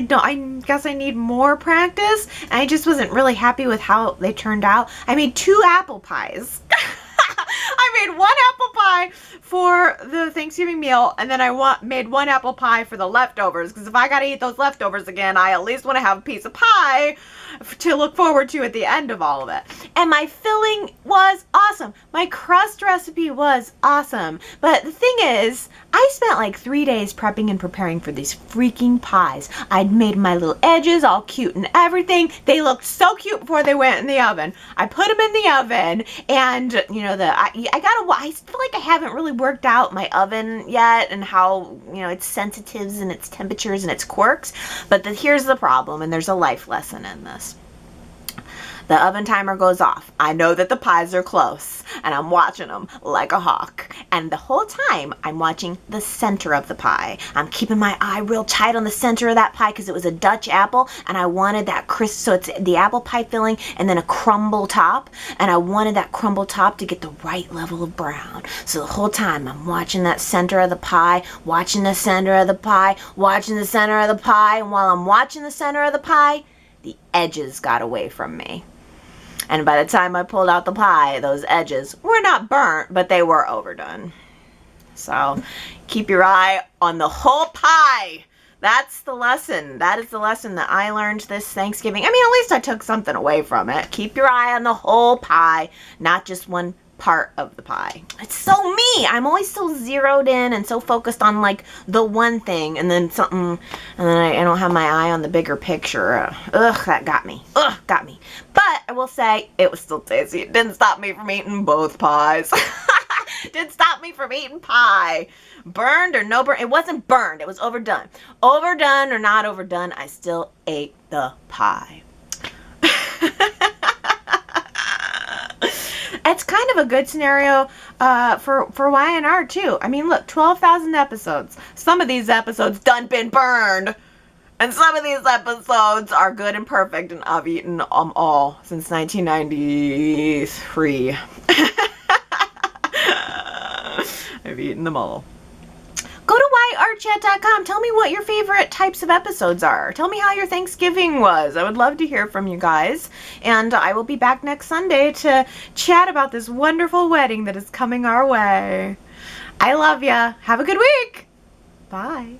need more practice, and I just wasn't really happy with how they turned out. I made 2 apple pies. I made 1 apple pie for the Thanksgiving meal, and then I made 1 apple pie for the leftovers, because if I gotta eat those leftovers again, I at least want to have a piece of pie to look forward to at the end of all of it. And my filling was awesome. My crust recipe was awesome. But the thing is, I spent like 3 days prepping and preparing for these freaking pies. I'd made my little edges all cute and everything. They looked so cute before they went in the oven. I put them in the oven, and I feel like I haven't really worked out my oven yet and how, its sensitives and its temperatures and its quirks. But here's the problem, and there's a life lesson in this. The oven timer goes off. I know that the pies are close, and I'm watching them like a hawk. And the whole time, I'm watching the center of the pie. I'm keeping my eye real tight on the center of that pie because it was a Dutch apple, and I wanted that crisp, so it's the apple pie filling and then a crumble top, and I wanted that crumble top to get the right level of brown. So the whole time, I'm watching that center of the pie, watching the center of the pie, watching the center of the pie, and while I'm watching the center of the pie, the edges got away from me. And by the time I pulled out the pie, those edges were not burnt, but they were overdone. So keep your eye on the whole pie. That's the lesson. That is the lesson that I learned this Thanksgiving. I mean, at least I took something away from it. Keep your eye on the whole pie, not just one part of the pie. It's so me. I'm always so zeroed in and so focused on like the one thing, and then something, and then I don't have my eye on the bigger picture. Ugh, that got me. Ugh, got me. But I will say it was still tasty. It didn't stop me from eating both pies. Didn't stop me from eating pie. Burned or no burn. It wasn't burned. It was overdone. Overdone or not overdone, I still ate the pie. It's kind of a good scenario for Y&R too. I mean, look, 12,000 episodes. Some of these episodes done been burned. And some of these episodes are good and perfect, and I've eaten them all since 1993. I've eaten them all. Go to yrchat.com. Tell me what your favorite types of episodes are. Tell me how your Thanksgiving was. I would love to hear from you guys. And I will be back next Sunday to chat about this wonderful wedding that is coming our way. I love ya. Have a good week. Bye.